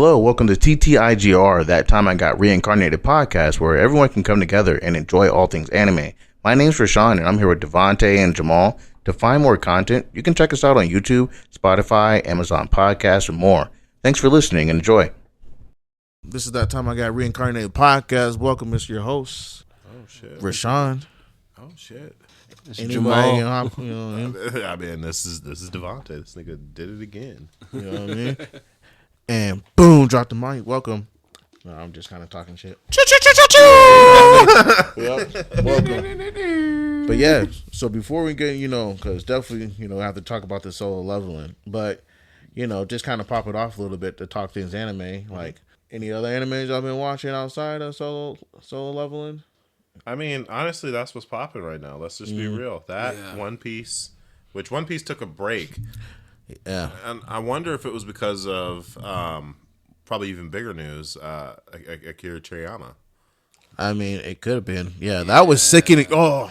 Hello, welcome to TTIGR, That Time I Got Reincarnated podcast, where everyone can come together and enjoy all things anime. My name's Rashawn, and I'm here with Devontae and Jamal. To find more content, you can check us out on YouTube, Spotify, Amazon Podcasts, and more. Thanks for listening and enjoy. This is That Time I Got Reincarnated podcast. Welcome, Mr. Your host, Rashawn. Oh shit! Anybody, I mean, this is Devontae. This nigga did it again. You know what I mean? And boom, drop the mic. Welcome. No, I'm just kind of talking shit. Yep. Welcome. But yeah, so before we get, because definitely, I have to talk about the solo leveling. But, just kind of pop it off a little bit to talk things anime. Like, any other animes I've been watching outside of solo leveling? I mean, honestly, that's what's popping right now. Let's just be real. One Piece, which One Piece took a break. Yeah. And I wonder if it was because of probably even bigger news, Akira Toriyama. I mean, it could have been. Yeah, that was sickening. Oh,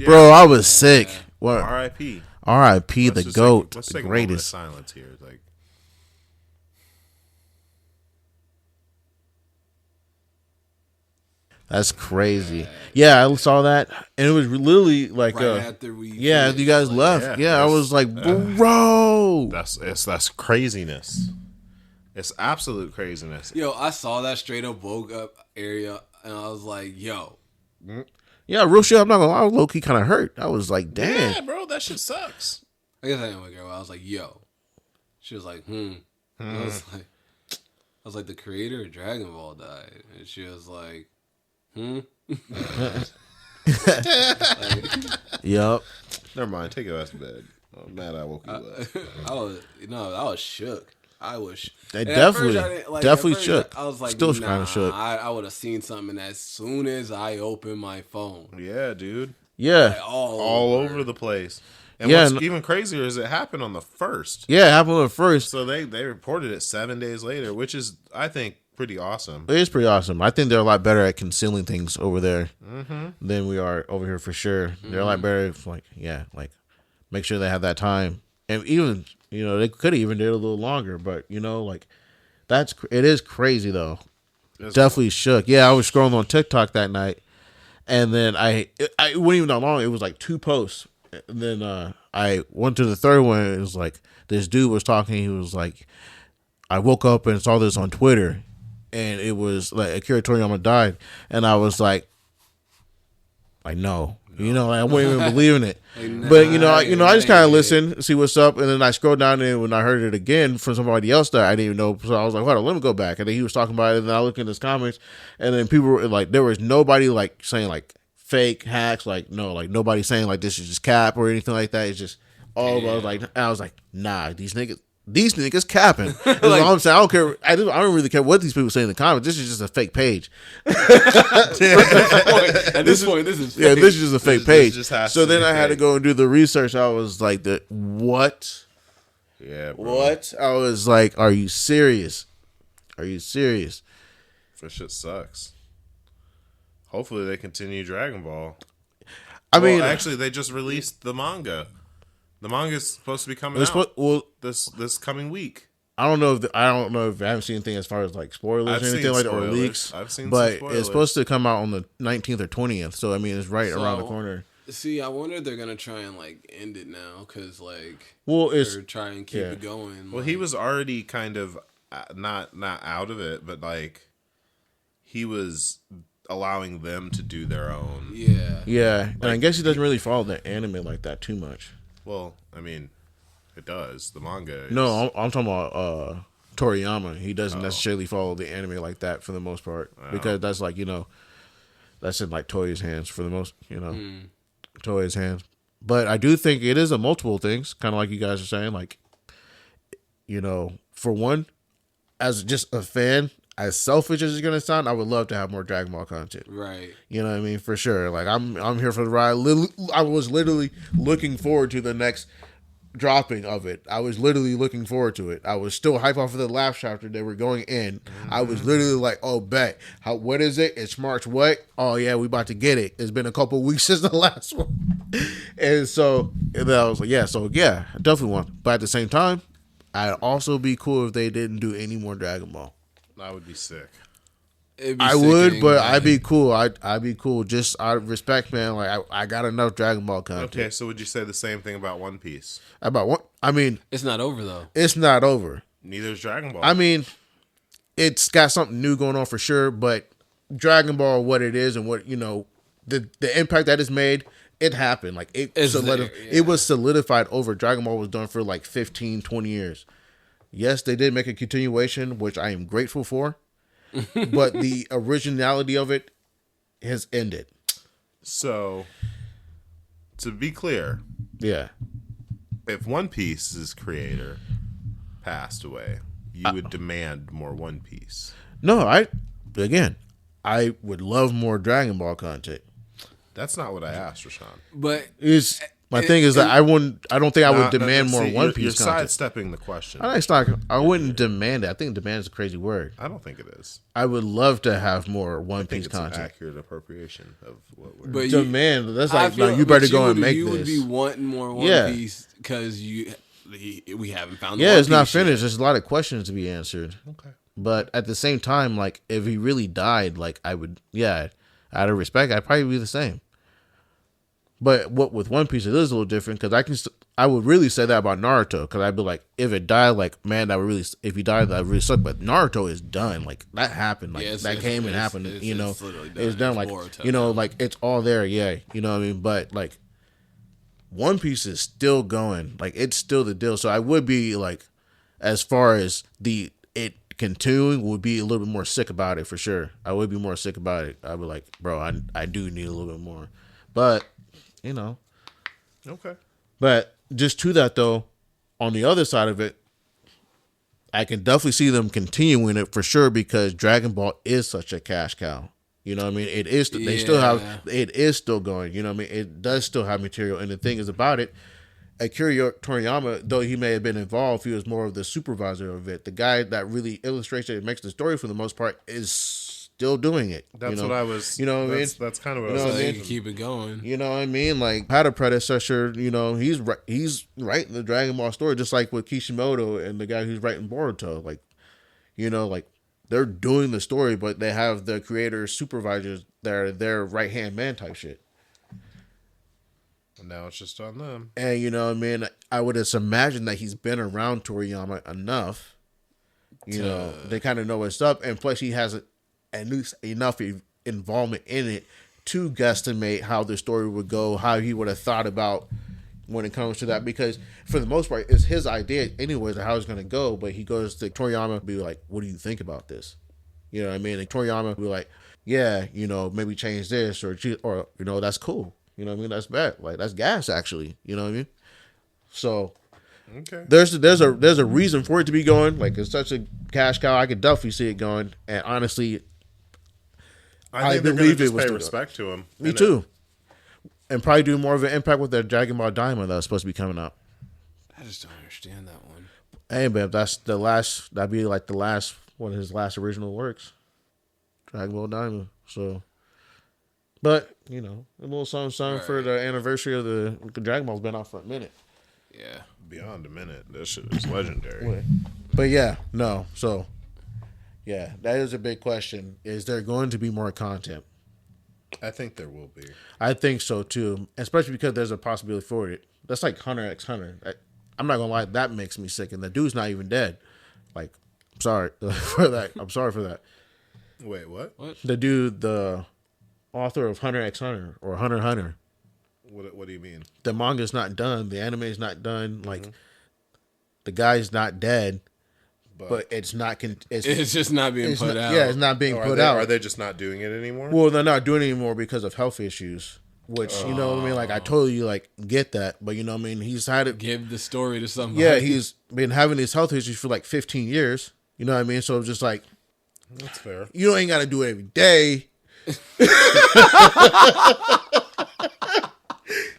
bro, I was sick. What? R.I.P. R.I.P. the GOAT, let's the take greatest. A moment of silence here. That's crazy. Yeah, I saw that, and it was literally like, after we, you guys left. Yeah, I was like, bro, that's craziness. It's absolute craziness. Yo, I saw that straight up woke up area, and I was like, yo. Yeah, real shit. I'm not gonna lie, I was low key kind of hurt. I was like, damn. Yeah, bro, that shit sucks. I guess I didn't wake her. I was like, yo. She was like, I was like, the creator of Dragon Ball died, and she was like, Yep. Never mind. Take your ass to bed. I'm mad I woke you up. I was shook. I was. They definitely shook. I was like, still kind of shook. I would have seen something as soon as I opened my phone. Yeah, dude. Yeah, like, all over the place. And what's even crazier is it happened on the 1st. Yeah, it happened on the 1st. So they reported it 7 days later, which is, I think, pretty awesome. It is pretty awesome. I think they're a lot better at concealing things over there than we are over here for sure. They're a lot better if, make sure they have that time. And even, they could have even did it a little longer, but, it is crazy though. It's definitely shook. Yeah, I was scrolling on TikTok that night, and then I wasn't even that long. It was like 2 posts. And then I went to the third one. It was like this dude was talking. He was like, I woke up and saw this on Twitter, and it was like Akira Toriyama died, and I was like, I know. I wasn't even believing it. But I just kind of listened, see what's up, and then I scrolled down, and when I heard it again from somebody else that I didn't even know, so I was like, hold on, let me go back. And then he was talking about it, and then I looked in his comments, and then people were like, there was nobody like saying like fake hacks, like no, like nobody saying like this is just cap or anything like that. It's just all I was like, nah, these niggas capping. That's all I'm saying. I don't care. I don't really care what these people say in the comments. This is just a fake page. At this point, this is fake. Yeah, this is just a fake page. So then I had to fake. go and do the research. I was like, what? Yeah, bro. What? I was like, are you serious? Are you serious? That shit sucks. Hopefully they continue Dragon Ball. I mean, actually, they just released the manga. The manga is supposed to be coming out this coming week. I don't know if I haven't seen anything as far as like spoilers or anything like that, or leaks. I've seen but some spoilers. It's supposed to come out on the 19th or 20th. So I mean, it's around the corner. See, I wonder if they're gonna try and end it now because they're trying to keep it going. Well, he was already kind of not out of it, but he was allowing them to do their own. Yeah, and I guess he doesn't really follow the anime like that too much. Well, I mean, it does. The manga is... No, I'm talking about Toriyama. He doesn't necessarily follow the anime like that for the most part. Because that's that's in Toei's hands for the most, Toei's hands. But I do think it is a multiple things, kind of like you guys are saying. For one, as just a fan, as selfish as it's gonna sound, I would love to have more Dragon Ball content. Right. You know what I mean? For sure. I'm here for the ride. I was literally looking forward to the next dropping of it. I was literally looking forward to it. I was still hype off of the last chapter they were going in. I was literally like, oh, bet. What is it? It's March what? Oh, yeah, we about to get it. It's been a couple of weeks since the last one. And then I was like, I definitely want. But at the same time, I'd also be cool if they didn't do any more Dragon Ball. That would be sick. I would, but I'd be cool. I'd be cool. Just out of respect, man. Like I got enough Dragon Ball content. Okay, so would you say the same thing about One Piece? About what? I mean, it's not over though. It's not over. Neither is Dragon Ball. I mean, it's got something new going on for sure, but Dragon Ball, what it is and what, you know, the impact that it's made, it happened. Like it was solidified over. Dragon Ball was done for like 15, 20 years. Yes, they did make a continuation, which I am grateful for. But the originality of it has ended. So, to be clear, yeah, if One Piece's creator passed away, you would demand more One Piece. No, I would love more Dragon Ball content. That's not what I asked, Rashawn. But my thing is that I don't think I would demand more One Piece you're content. sidestepping the question. I wouldn't demand it. I think demand is a crazy word. I don't think it is. I would love to have more One Piece It's content. An accurate appropriation of what we're. But demand. That's like, no, you better go and make this. You would be wanting more One Piece because we haven't found. Yeah, it's not finished. finished. There's a lot of questions to be answered. Okay. But at the same time, like if he really died, like I would, out of respect, I'd probably be the same. But what with One Piece, it is a little different because I would really say that about Naruto because I'd be like, if it died, like man, that would really, if he died, that would really suck. But Naruto is done, like that happened, like that came and happened. It's done, like like it's all there, you know what I mean. But like One Piece is still going, like it's still the deal. So I would be like, as far as it continuing, would be a little bit more sick about it for sure. I would be more sick about it. I'd be like, bro, I do need a little bit more, but. You know. Okay. But just to that though, on the other side of it, I can definitely see them continuing it for sure because Dragon Ball is such a cash cow. You know what I mean? It is. They still have. It is still going. You know what I mean? It does still have material. And the thing is about it, Akira Toriyama, though he may have been involved, he was more of the supervisor of it. The guy that really illustrates it and makes the story for the most part is still doing it. That's what I was. You know what I mean? That's kind of what I was saying. Keep it going. You know what I mean? Like had a predecessor. You know, he's writing the Dragon Ball story just like with Kishimoto and the guy who's writing Boruto. Like, you know, like they're doing the story, but they have the creators, supervisors that are their right hand man type shit. And now it's just on them. And you know what I mean? I would just imagine that he's been around Toriyama enough. You know, they kind of know what's up, and plus he has at least enough involvement in it to guesstimate how the story would go, how he would have thought about when it comes to that. Because for the most part, it's his idea anyways of how it's going to go. But he goes to Toriyama and be like, what do you think about this? You know what I mean? And Toriyama will be like, yeah, you know, maybe change this or, you know, that's cool. You know what I mean? That's bad. Like, that's gas, actually. You know what I mean? So... Okay. There's a reason for it to be going. Like it's such a cash cow. I could definitely see it going. And honestly, I think believe it was pay respect to him. Me too. And probably do more of an impact with that Dragon Ball Diamond that's supposed to be coming out. I just don't understand that one. Hey, babe, that's the last. That'd be like the last one of his last original works, Dragon Ball Diamond. So, but you know, a little something for the anniversary of the Dragon Ball's been out for a minute. Yeah. Beyond a minute. That shit is legendary. But yeah, no. So, yeah, that is a big question. Is there going to be more content? I think there will be. I think so too, especially because there's a possibility for it. That's like Hunter x Hunter. I'm not gonna lie, that makes me sick. And the dude's not even dead. Like, I'm sorry for that. I'm sorry for that. Wait, what? The dude, the author of Hunter x Hunter or Hunter x Hunter. What do you mean? The manga's not done. The anime is not done. Like, the guy's not dead, but it's not. It's just not being put out. Yeah, it's not being put out. Are they just not doing it anymore? Well, they're not doing it anymore because of health issues. Which you know what I mean. Like I totally like get that, but you know what I mean. He's had it. Give the story to somebody. Yeah, he's been having these health issues for like 15 years. You know what I mean. So it's just like that's fair. You ain't got to do it every day.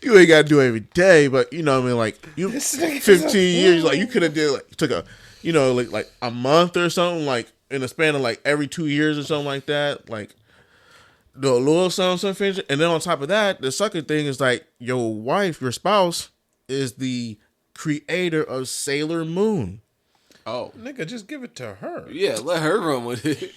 You ain't gotta do it every day, but you know what I mean. Like you, 15 years, like you could have did like took a, you know, like a month or something, like in a span of like every 2 years or something like that. Like the little something finish, and then on top of that, the sucker thing is like your wife, your spouse, is the creator of Sailor Moon. Oh, Nigga, just give it to her. yeah, let her run with it.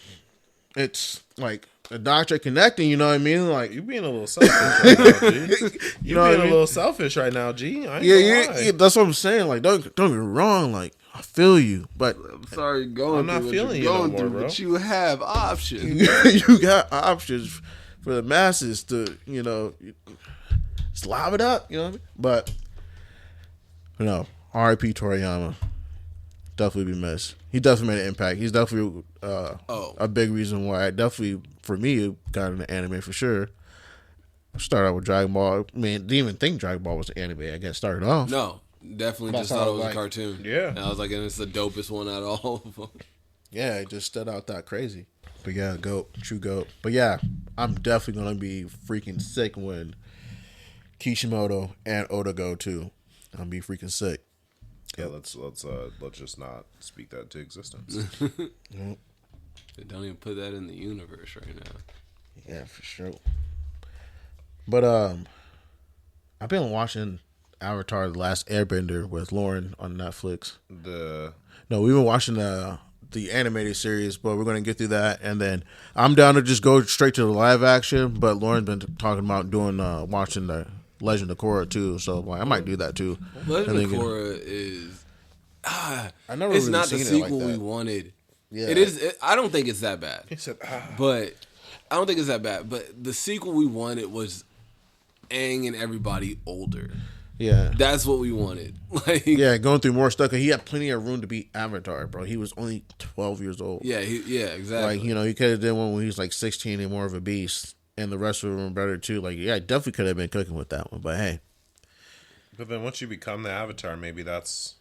It's like a doctor connecting. You know what I mean? Like You being a little selfish right now, G. You know what I being a mean? little selfish right now, G. I ain't yeah, gonna lie. yeah. That's what I'm saying. Like don't get me wrong. Like I feel you, but I'm sorry, you're going I'm not through feeling what you you're no going more, through, bro. but you have options. you got options for the masses to, slob it up. You know what I mean? But R.I.P. Toriyama. Definitely be missed. He definitely made an impact. He's definitely a big reason why. Definitely for me got into anime for sure. Started out with Dragon Ball. I mean, didn't even think Dragon Ball was an anime. I guess started off. No, definitely That's just thought how, it was like- a cartoon. Yeah. And I was like, and it's the dopest one out of all of them. Yeah, it just stood out that crazy. But yeah, GOAT, true GOAT. But yeah, I'm definitely gonna be freaking sick when Kishimoto and Oda go too. I'm gonna be freaking sick. Yeah, let's just not speak that to existence. They don't even put that in the universe right now. Yeah, for sure. But I've been watching Avatar: The Last Airbender with Lauren on Netflix. The No, we've been watching the animated series, but we're gonna get through that, and then I'm down to just go straight to the live action. But Lauren's been talking about doing watching the Legend of Korra too, so like, I might do that too. Legend And of then- Korra is. I never It's really not the seen it sequel like we that. wanted. Yeah. It is. I don't think it's that bad. he said, But I don't think it's that bad. But the sequel we wanted was Aang and everybody older. Yeah. That's what we wanted. Like, Yeah, going through more stuff. 'Cause he had plenty of room to be Avatar, bro. He was only 12 years old. yeah, exactly. Like, he could have done one when he was like 16 and more of a beast. And the rest of them were better too. Like, yeah, I definitely could have been cooking with that one. But hey. but then once you become the Avatar, maybe that's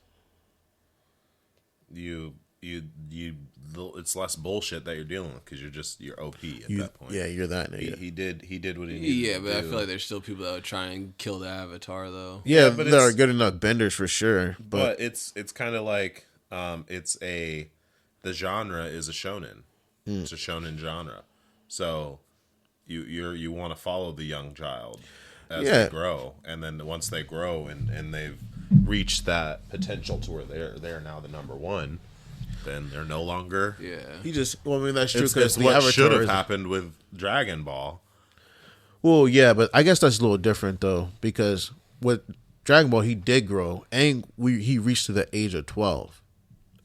you. It's less bullshit that you're dealing with because you're OP at that point. Yeah, you're that nigga. He did what he needed. Yeah, to but I do. feel like there's still people that would try and kill the Avatar, though. Yeah, but there are it's- good enough benders for sure. But it's kind of like the genre is a shonen. It's a shonen genre. So you want to follow the young child as Yeah. they grow, and then once they grow and they've reached that potential to where they're now the number one, then they're no longer. Yeah. I mean, that's true It's because the what Avatar should have is- happened with Dragon Ball. Well, yeah, but I guess that's a little different though, because with Dragon Ball, he did grow, and he reached to the age of 12.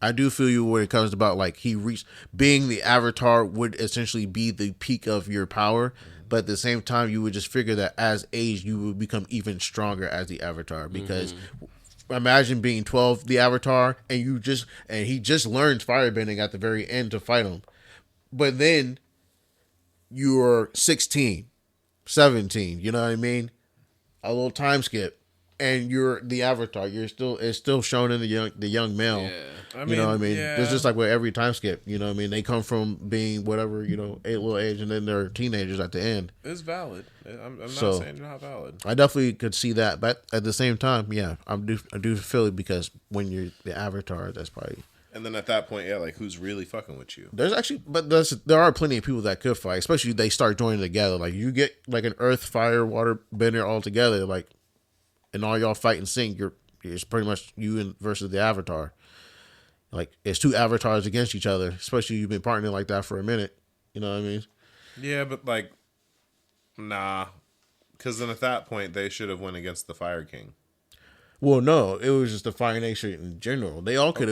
I do feel you when it comes about like he reached being the Avatar would essentially be the peak of your power, but at the same time, you would just figure that as age, you would become even stronger as the Avatar because. Imagine being 12, the Avatar, and he just learned firebending at the very end to fight him. But then you're 16, 17, you know what I mean? A little time skip. And you're the Avatar. It's still shown in the young male. Yeah. You know what I mean? yeah. It's just like with every time skip, you know what I mean? They come from being whatever, a little age, and then they're teenagers at the end. It's valid. I'm not So- saying you're not valid. I definitely could see that, but at the same time, yeah, I do feel it because when you're the Avatar, that's probably And then at that point, yeah, like who's really fucking with you? there's actually, but there are plenty of people that could fight, especially they start joining together. Like you get like an earth, fire, water bender all together, like, and all y'all fight and sync. It's pretty much you versus the Avatar. Like it's two avatars against each other, especially you've been partnering like that for a minute. You know what I mean? Yeah, but like, nah, because then at that point they should have went against the Fire King. Well, no, it was just the Fire Nation in general. They all tried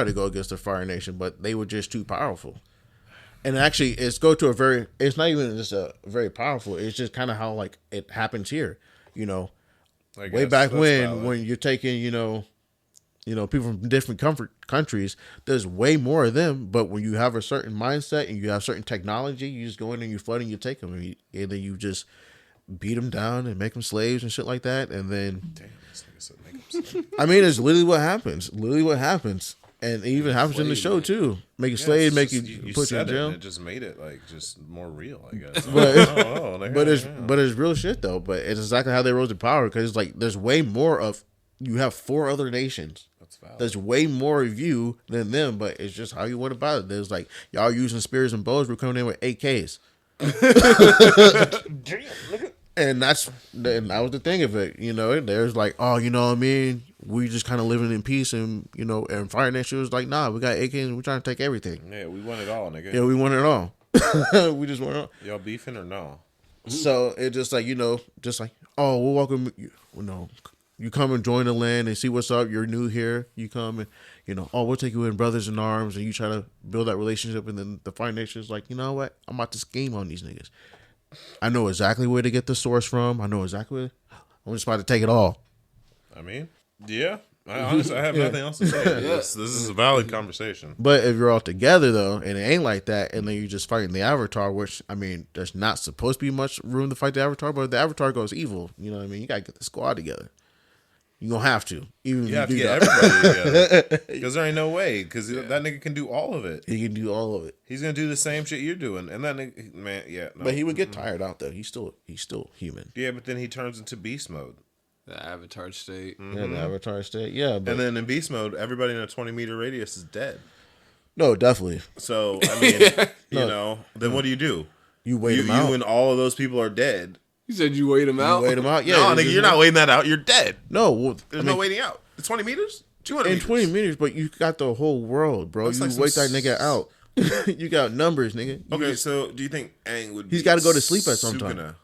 to go against the Fire Nation, but they were just too powerful. And actually, it's not even just a very powerful. It's just kind of how like it happens here. I Way guess back that's when valid. you're taking people from different countries, there's way more of them. But when you have a certain mindset and you have certain technology, you just go in and you flood and you take them, and then you just beat them down and make them slaves and shit like that. And then, Damn, this nigga said make him slave. I mean, it's literally what happens. And it even happens in the show too. Make you slave, make you put you in said it, jail. and it just made it like just more real, I guess. But- I don't know, like, But it's yeah. real shit though. But it's exactly how they rose to power because it's like there's way more of you have 4 other nations. That's valid. There's way more of you than them, but it's just how you went about it. There's like y'all using spears and bows. We're coming in with AKs. And that was the thing of it, you know. There's like, oh, you know what I mean? We just kind of living in peace, and you know, and Fire Nation was like, nah, we got AKs and we're trying to take everything. Yeah, we want it all, nigga. Yeah, we want it all. We just want it all. Y'all beefing or no? So it just like, you know, just like, oh, we'll welcome you. You know, you come and join the land and see what's up. You're new here. You come and, you know, oh, we'll take you in brothers in arms, and you try to build that relationship. And then the Fire Nation is like, you know what? I'm about to scheme on these niggas. I know exactly where to get the source from. I know exactly where. I'm just about to take it all. I mean, yeah. Honestly, I have nothing else to say. This is a valid conversation. But if you're all together, though, and it ain't like that, and then you're just fighting the Avatar, which, I mean, there's not supposed to be much room to fight the Avatar, but if the Avatar goes evil, you know what I mean? You got to get the squad together. You're going to have to. Even You have to do get that. everybody together. Because there ain't no way. Because that nigga can do all of it. He can do all of it. He's going to do the same shit you're doing. And that nigga, man, yeah. No. But he would get tired out, though. He's still human. Yeah, but then he turns into beast mode. The Avatar state. Yeah, the Avatar state. Yeah, but And then in beast mode, everybody in a 20-meter radius is dead. no, definitely. So, I mean, you know, then what do? You wait him out. You and all of those people are dead. You said you wait him out? You wait him out? Yeah. No, you nigga, just you're not waiting that out. You're dead. No, well, There's no waiting out. It's 20 meters? 200 in meters. 20 meters, but you got the whole world, bro. That's You like wait some that nigga out. You got numbers, nigga. Okay, so do you think Aang would He's beat gotta go to sleep at some time. Sukuna?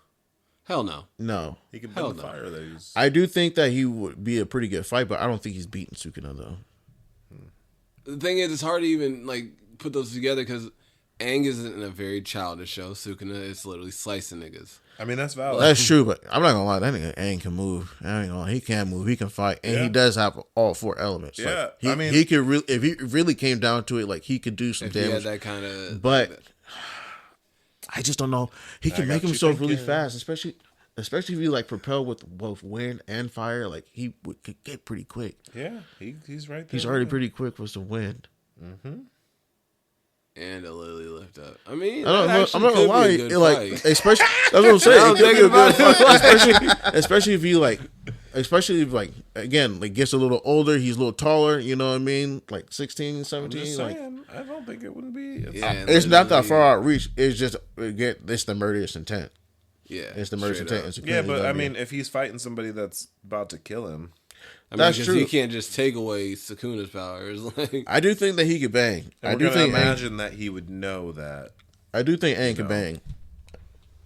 Hell no. No. He can Hell build the no. fire that he's... I do think that he would be a pretty good fight, but I don't think he's beating Sukuna, though. The thing is, it's hard to even like put those together because Aang isn't a very childish show. Sukuna is literally slicing niggas. I mean, that's valid. That's true, but I'm not gonna lie. That nigga Aang can move. I ain't gonna lie. He can move. He can fight, and he Yeah. does have all four elements. Yeah, Like, he, I mean- he could really, if he really came down to it, like he could do some If he had damage. that kind of, But I just don't know. He can got make you himself really thinking. fast, especially if you like propel with both wind and fire. Like he could get pretty quick. Yeah, he's right there. He's already pretty quick with the wind. and a lily lift up. I mean, I'm not actually gonna could be lie. a good Like fight. especially that's what I'm saying. Now It could be thinking a good about fight. especially if you like, especially if like again like gets a little older. He's a little taller. You know what I mean? Like 16, I'm 17. just Like saying, I don't think it wouldn't be. Yeah, it's not that literally. far out reach. It's just it's the murderous intent. Yeah, It's the murderous straight intent. up. Yeah, but I mean, if he's fighting somebody that's about to kill him, I mean, That's 'cause true. You can't just take away Sukuna's powers. Like, I do think that he could bang. and I we're do gonna think imagine that he would know that. I do think Aang can bang.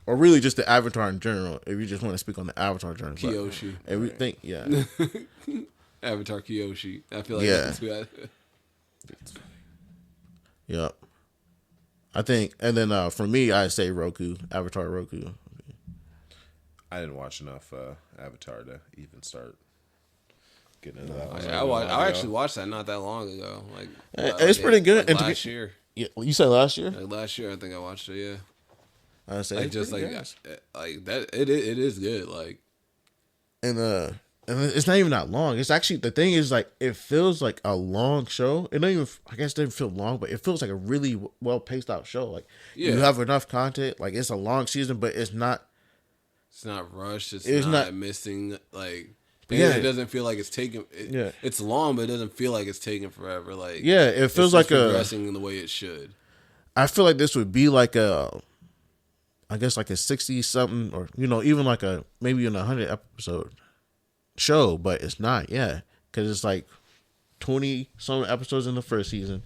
Or really just the Avatar in general, if you just want to speak on the Avatar journey. But Kyoshi, everything, yeah. Avatar Kyoshi. I feel like Yeah. that's who Yep. I think, and then for me, I say Roku, Avatar Roku. I didn't watch enough Avatar to even start getting into that one. I actually watched that not that long ago. Like It's pretty good. Like And to last be- year. Yeah, you said last year? Like last year, I think I watched it. Yeah, I say like it's just pretty like good. like that. It is good. Like And it's not even that long. It's actually the thing is like it feels like a long show. It don't even I guess it doesn't feel long, but it feels like a really well paced out show. Like you Yeah. have enough content. Like it's a long season, but it's not. it's not rushed. It's It's not, not- missing. Like Yeah. it doesn't feel like it's taking. Yeah. It's long, but it doesn't feel like it's taking forever. Like Yeah, it it's feels just like a. progressing in the way it should. I feel like this would be like a. I guess like a 60 something, or even like a maybe an 100 episode show, but it's not. Yeah, because it's like 20 some episodes in the first season,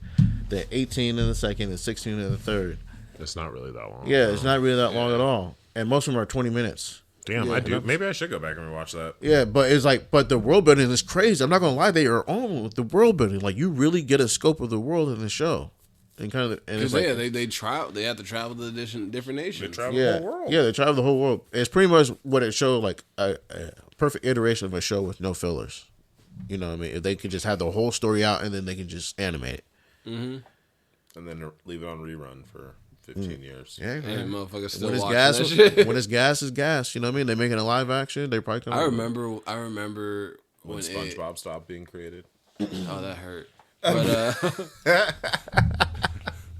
then 18 in the second, and 16 in the third. It's not really that long. Yeah, it's not really that long at all, and most of them are 20 minutes. Damn, Yeah. I do. Maybe I should go back and rewatch that. Yeah, but it's like, but the world building is crazy. I'm not gonna lie, they are on with the world building. Like you really get a scope of the world in the show, and kind of, and it's Because like, they have to travel to different They nations. travel yeah, the whole world. yeah, they travel the whole world. It's pretty much what it showed, like a perfect iteration of a show with no fillers. You know what I mean? If they could just have the whole story out and then they can just animate it. And then leave it on rerun for 15 years. Yeah, And man. motherfuckers still When it's watching gas, that shit. when it's gas is gas. You know what I mean? They're making a live action. They probably. I remember When when SpongeBob stopped being created. Oh, that hurt. But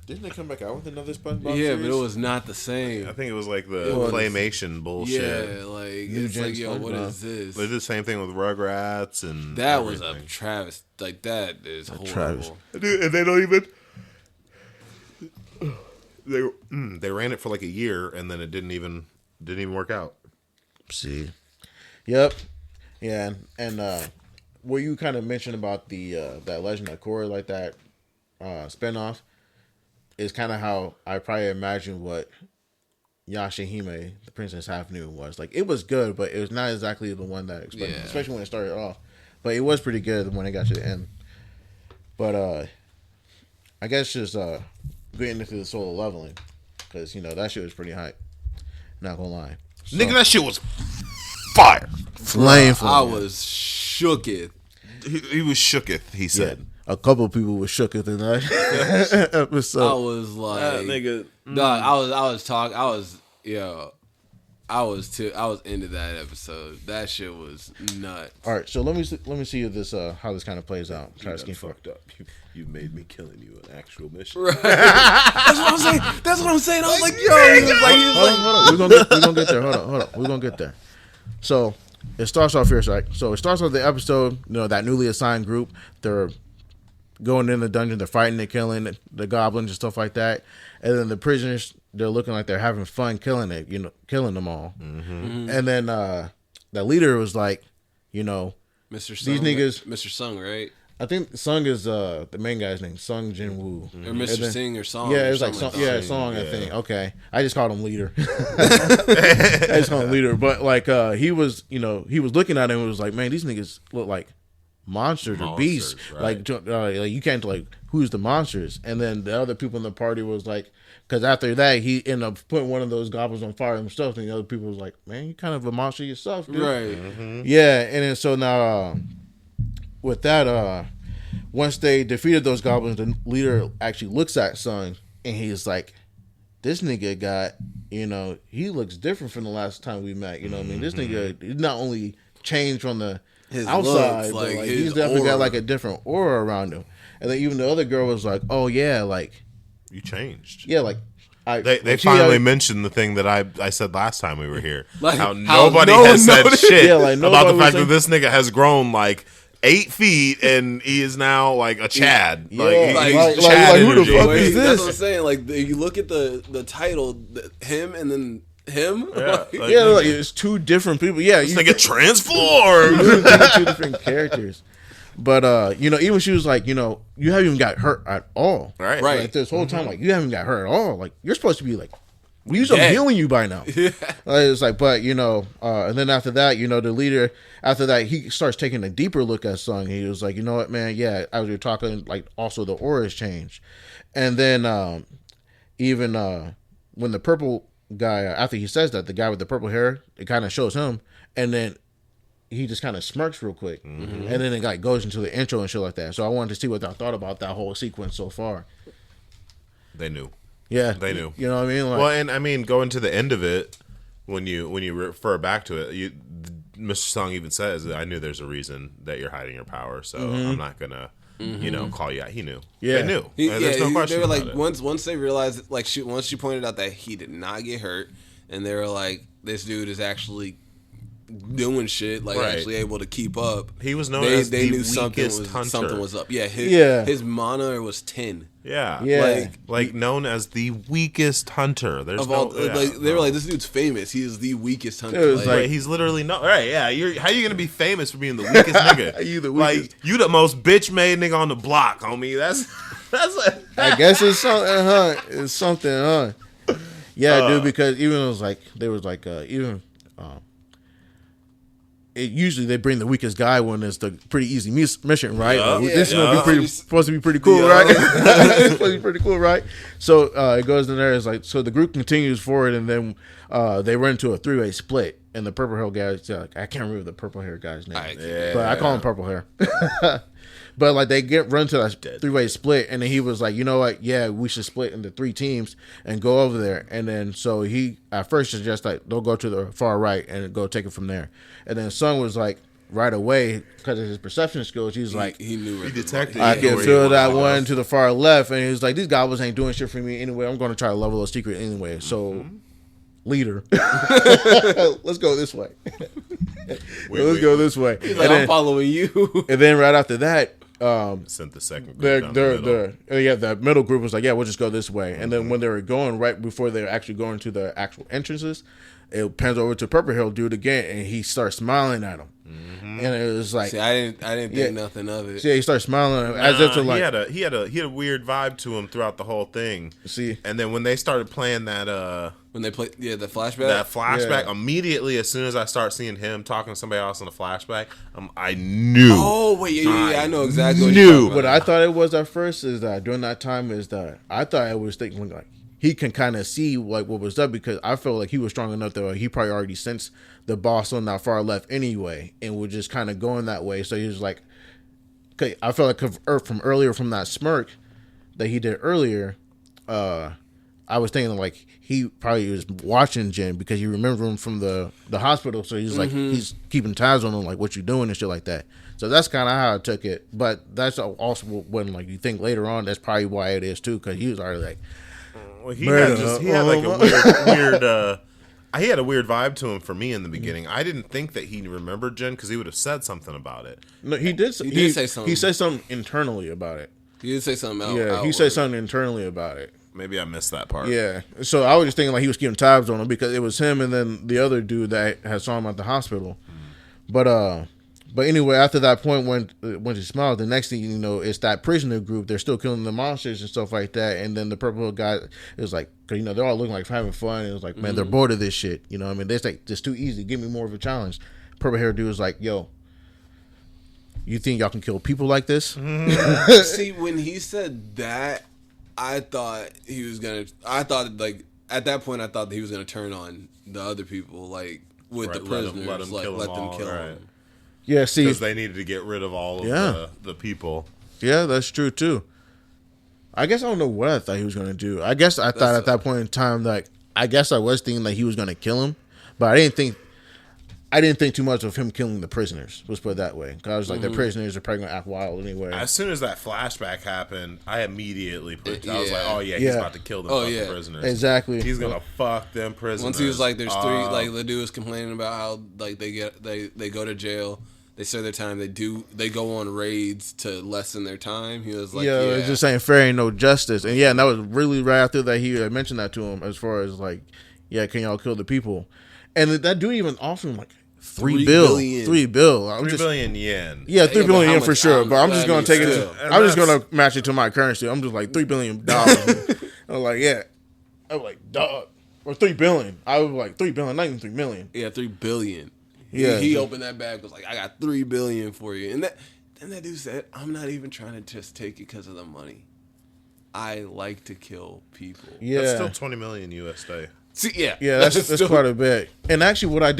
Didn't they come back out with another SpongeBob? yeah, series? but it was not the same. I think it was like the was- claymation bullshit. Yeah, like New it's Gen like, yo, what SpongeBob. is this? They did the same thing with Rugrats and That was a everything. Travis. Like that is horrible. Travis. Dude, and they don't even. They ran it for like a year and then it didn't even work out. See, yep, yeah, and what you kind of mentioned about the that Legend of Korra, like that spinoff, is kind of how I probably imagined what Yashahime, the Princess Half Moon, was. Like, it was good, but it was not exactly the one that I expected, especially when it started off. But it was pretty good when it got to the end. But I guess just getting into the solo leveling, because that shit was pretty hype. Not gonna lie, Nigga, that shit was fire. flame. I was shooketh. He was shooketh, he said. Yeah, a couple of people were shooketh in that episode. I was like, Nigga. dog, I was into that episode. That shit was nuts. All right, so let me see if this how this kind of plays out. Try to You scheme for it. fucked up. You made me killing you an actual mission. Right. That's what I'm saying. That's what I'm saying. I was like, yo, he was like, Hold on. We're gonna get there. Hold on. We're gonna get there. So it starts off here, right? So it starts off the episode. That newly assigned group. They're going in the dungeon. They're fighting. They're killing the goblins and stuff like that. And then the prisoners, they're looking like they're having fun killing them all. Mm-hmm. And then the leader was like, Mr. Sung, these niggas, Mr. Sung, right? I think Sung is the main guy's name, Sung Jin Woo. Or Mr. Sing or Song. Yeah, or it's like something Song, that. Song. I think. Okay, I just called him leader. I just called him leader, but like he was looking at him and was like, man, these niggas look like monsters or beasts. Right. Like you can't who's the monsters. And then the other people in the party was like, because after that he ended up putting one of those goblins on fire himself, and the other people was like, man, you kind of a monster yourself, dude. Right. Mm-hmm. Yeah, and then so now with that, once they defeated those goblins, the leader actually looks at Sung and he's like, this nigga got, he looks different from the last time we met. You know what I mean? This nigga he not only changed from the His outside, looks, but like, he's his definitely got aura. like a different aura around him. And then even the other girl was like, oh yeah, like, You changed. yeah, like, They finally mentioned the thing that I said last time we were here. Like, how how nobody no has one said noticed. shit Yeah, like, about nobody the was fact that like- this nigga has grown like 8 feet and he is now like a Chad. Yeah, like, he's like, Chad who the energy. fuck Wait, is that's this? what I'm saying. Like, you look at the title, him and then him. Yeah, Like, like, Yeah, like it's two different people. Yeah, this nigga transformed. two different characters. But even she was like, you haven't even got hurt at all. Right. Right. Like this whole time, like you haven't got hurt at all. Like you're supposed to be like, I'm Dead. healing you by now. It's like, but and then after that, the leader, after that, he starts taking a deeper look at Sung. He was like, you know what, man, yeah, as you're talking, like also the auras changed, and then even when the purple guy, after he says that, the guy with the purple hair, it kind of shows him, and then he just kind of smirks real quick, and then it like goes into the intro and shit like that. So I wanted to see what I thought about that whole sequence so far. They knew. Yeah, They knew. You know what I mean? Like, Well, and I mean, going to the end of it, when you refer back to it, Mr. Song even says, "I knew there's a reason that you're hiding your power, so I'm not gonna, call you out." He knew. Yeah. They knew. Yeah, There's no question they were about like it. once they realized, like once she pointed out that he did not get hurt, and they were like, this dude is actually doing shit, like Right. actually able to keep up. He was known as the knew something weakest hunter. something was up. Yeah, Yeah. his mana was 10 Yeah, Yeah. like known as the weakest hunter. There's of no, all. yeah, Like they were no. like, this dude's famous. He is the weakest hunter. It was Like, Right, he's literally no. Right, yeah. How you gonna be famous for being the weakest nigga? You the Like weakest. you the most bitch made nigga on the block, homie. That's I guess it's something, huh? It's something, huh? Yeah, dude. Because even it was like there was like usually they bring the weakest guy when it's the pretty easy mission, right? Yeah. Like, this is Yeah. gonna be supposed to be pretty cool, Yeah. right? It's supposed to be pretty cool, right? So it goes in there. It's like so the group continues forward, and then they run into a 3-way split, and the purple hair guy, I can't remember the purple hair guy's name, but I call him purple hair. But like they run to that 3-way split, and then he was like, you know what? Yeah, we should split into 3 teams and go over there. And then so he at first suggests like they'll go to the far right and go take it from there. And then Sung was like right away because of his perception skills. He's like, he knew he detected. I he can knew where feel he that was. one to the far left, and he was like, these goblins ain't doing shit for me anyway. I'm going to try to level a secret anyway. So. Leader, let's go this way. Let's go this way. He's like, I'm following you. And then right after that, Sent the second group down the middle. the middle group was like, yeah, we'll just go this way. And then when they were going right before they were actually going to the actual entrances, it pans over to Purple Hair dude again, and he starts smiling at him. And it was like, See, I didn't think nothing of it. yeah, he starts smiling at him as if to like, he had a weird vibe to him throughout the whole thing. See, and then when they started playing that when they play the flashback, immediately as soon as I start seeing him talking to somebody else in the flashback, I knew. Oh wait, yeah, I know exactly. What you're talking about. What I thought it was at first is that during that time is that I thought I was thinking like he can kind of see like what was up, because I felt like he was strong enough that he probably already sensed the boss on that far left anyway, and was just kind of going that way. So he was like, okay, I felt like from earlier, from that smirk that he did earlier, I was thinking like he probably was watching Jin because you remember him from the hospital. So he's like, he's keeping tabs on him, like what you doing and shit like that. So that's kind of how I took it. But that's also when like you think later on, that's probably why it is too, because he was already like, well, he had like a weird he had a weird vibe to him for me in the beginning. I didn't think that he remembered Jin because he would have said something about it. No, he did. He did say something. He said something internally about it. He did say something. He said something internally about it. Maybe I missed that part. Yeah. So I was just thinking like he was keeping tabs on him because it was him and then the other dude that had saw him at the hospital. But anyway, after that point, when he smiled, the next thing you know, it's that prisoner group. They're still killing the monsters and stuff like that. And then the purple guy is like, cause they're all looking like having fun. And it was like, man, they're bored of this shit. You know what I mean? It's like, it's too easy. Give me more of a challenge. Purple hair dude was like, yo, you think y'all can kill people like this? See, when he said that, I thought like at that point, I thought that he was gonna turn on the other people, like with the prisoners, let them kill them. Yeah, see, because they needed to get rid of all of the people. Yeah, that's true too. I guess I don't know what I thought he was gonna do. I guess I thought at that point in time, like, I guess I was thinking that he was gonna kill him, but I didn't think too much of him killing the prisoners. Let's put it that way. Because I was like, the prisoners are probably gonna act wild anyway. As soon as that flashback happened, I immediately I was like, oh yeah, he's about to kill them fucking prisoners. Exactly. He's gonna fuck them prisoners. Once he was like, there's three, like the dude was complaining about how like they go to jail. They serve their time. They go on raids to lessen their time. He was like, it's just saying fair ain't no justice. And and that was really right after that he had mentioned that to him, as far as like, can y'all kill the people? And that dude even offered him like $3 billion. $3 billion yen. Yeah, 3 billion yen for sure. But I'm just gonna take it. I'm just gonna match it to my currency. I'm just like $3 billion. I'm like, I'm like, dog, or 3 billion. I was like 3 billion, not even 3 million. Yeah, 3 billion. Yeah, he opened that bag, was like, I got 3 billion for you. And then that dude said, I'm not even trying to just take it because of the money. I like to kill people. Yeah, that's still 20 million USD. See, yeah, that's quite a bit. And actually, what I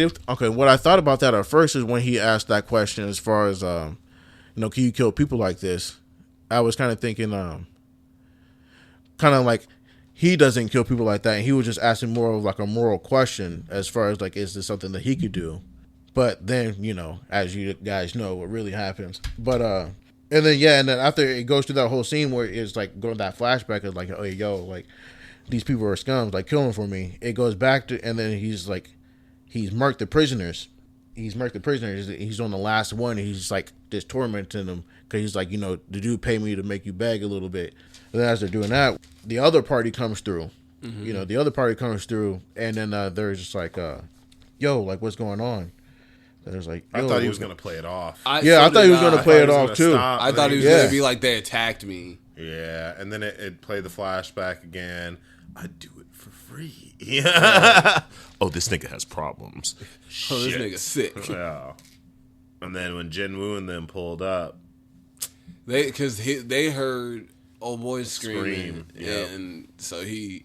thought about that at first is when he asked that question, as far as can you kill people like this? I was kind of thinking, kind of like he doesn't kill people like that, and he was just asking more of like a moral question, as far as like, is this something that he could do? But then, as you guys know, what really happens. But and then after it goes through that whole scene where it's like going to that flashback of like, oh yo, like, these people are scums, like, kill them for me. It goes back to, and then he's like, he's murked the prisoners. He's on the last one. And he's like just tormenting them because he's like, the dude paid me to make you beg a little bit. And then as they're doing that, the other party comes through. The other party comes through, and then they're just like, yo, like, what's going on? And it was like, I thought he was gonna play it off. I thought he was gonna play it off too. I thought he was gonna be like, they attacked me. Yeah, and then it played the flashback again. I do it for free. Yeah. Oh, this nigga has problems. Oh, this nigga sick. Yeah. And then when Jin Woo and them pulled up, they heard old boy screaming, yep. And so he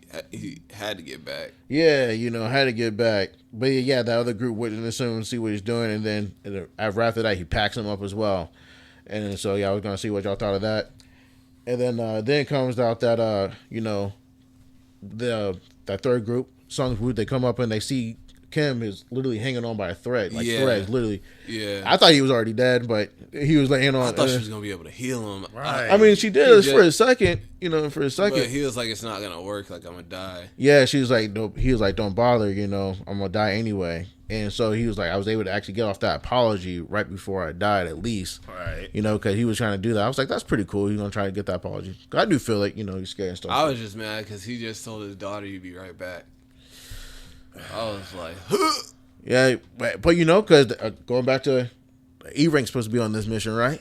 had to get back. Yeah, had to get back. But the other group witnessed him and see what he's doing, and then after that, he packs him up as well. And then so I was gonna see what y'all thought of that. And then it comes out that that third group, Sung's Woo, they come up and they see Kim is literally hanging on by a thread, threads, literally. Yeah, I thought he was already dead, but he was laying on. I thought she was gonna be able to heal him. Right. I mean, she did for a second, But he was like, "It's not gonna work. Like, I'm gonna die." Yeah, she was like, he was like, "Don't bother, I'm gonna die anyway." And so he was like, I was able to actually get off that apology right before I died, at least. Right. Because he was trying to do that. I was like, that's pretty cool. You're gonna try to get that apology. I do feel like he's scared and stuff. I was just mad because he just told his daughter, "You'd be right back." I was like, Yeah, but you know, because going back to E-Rank's supposed to be on this mission, right?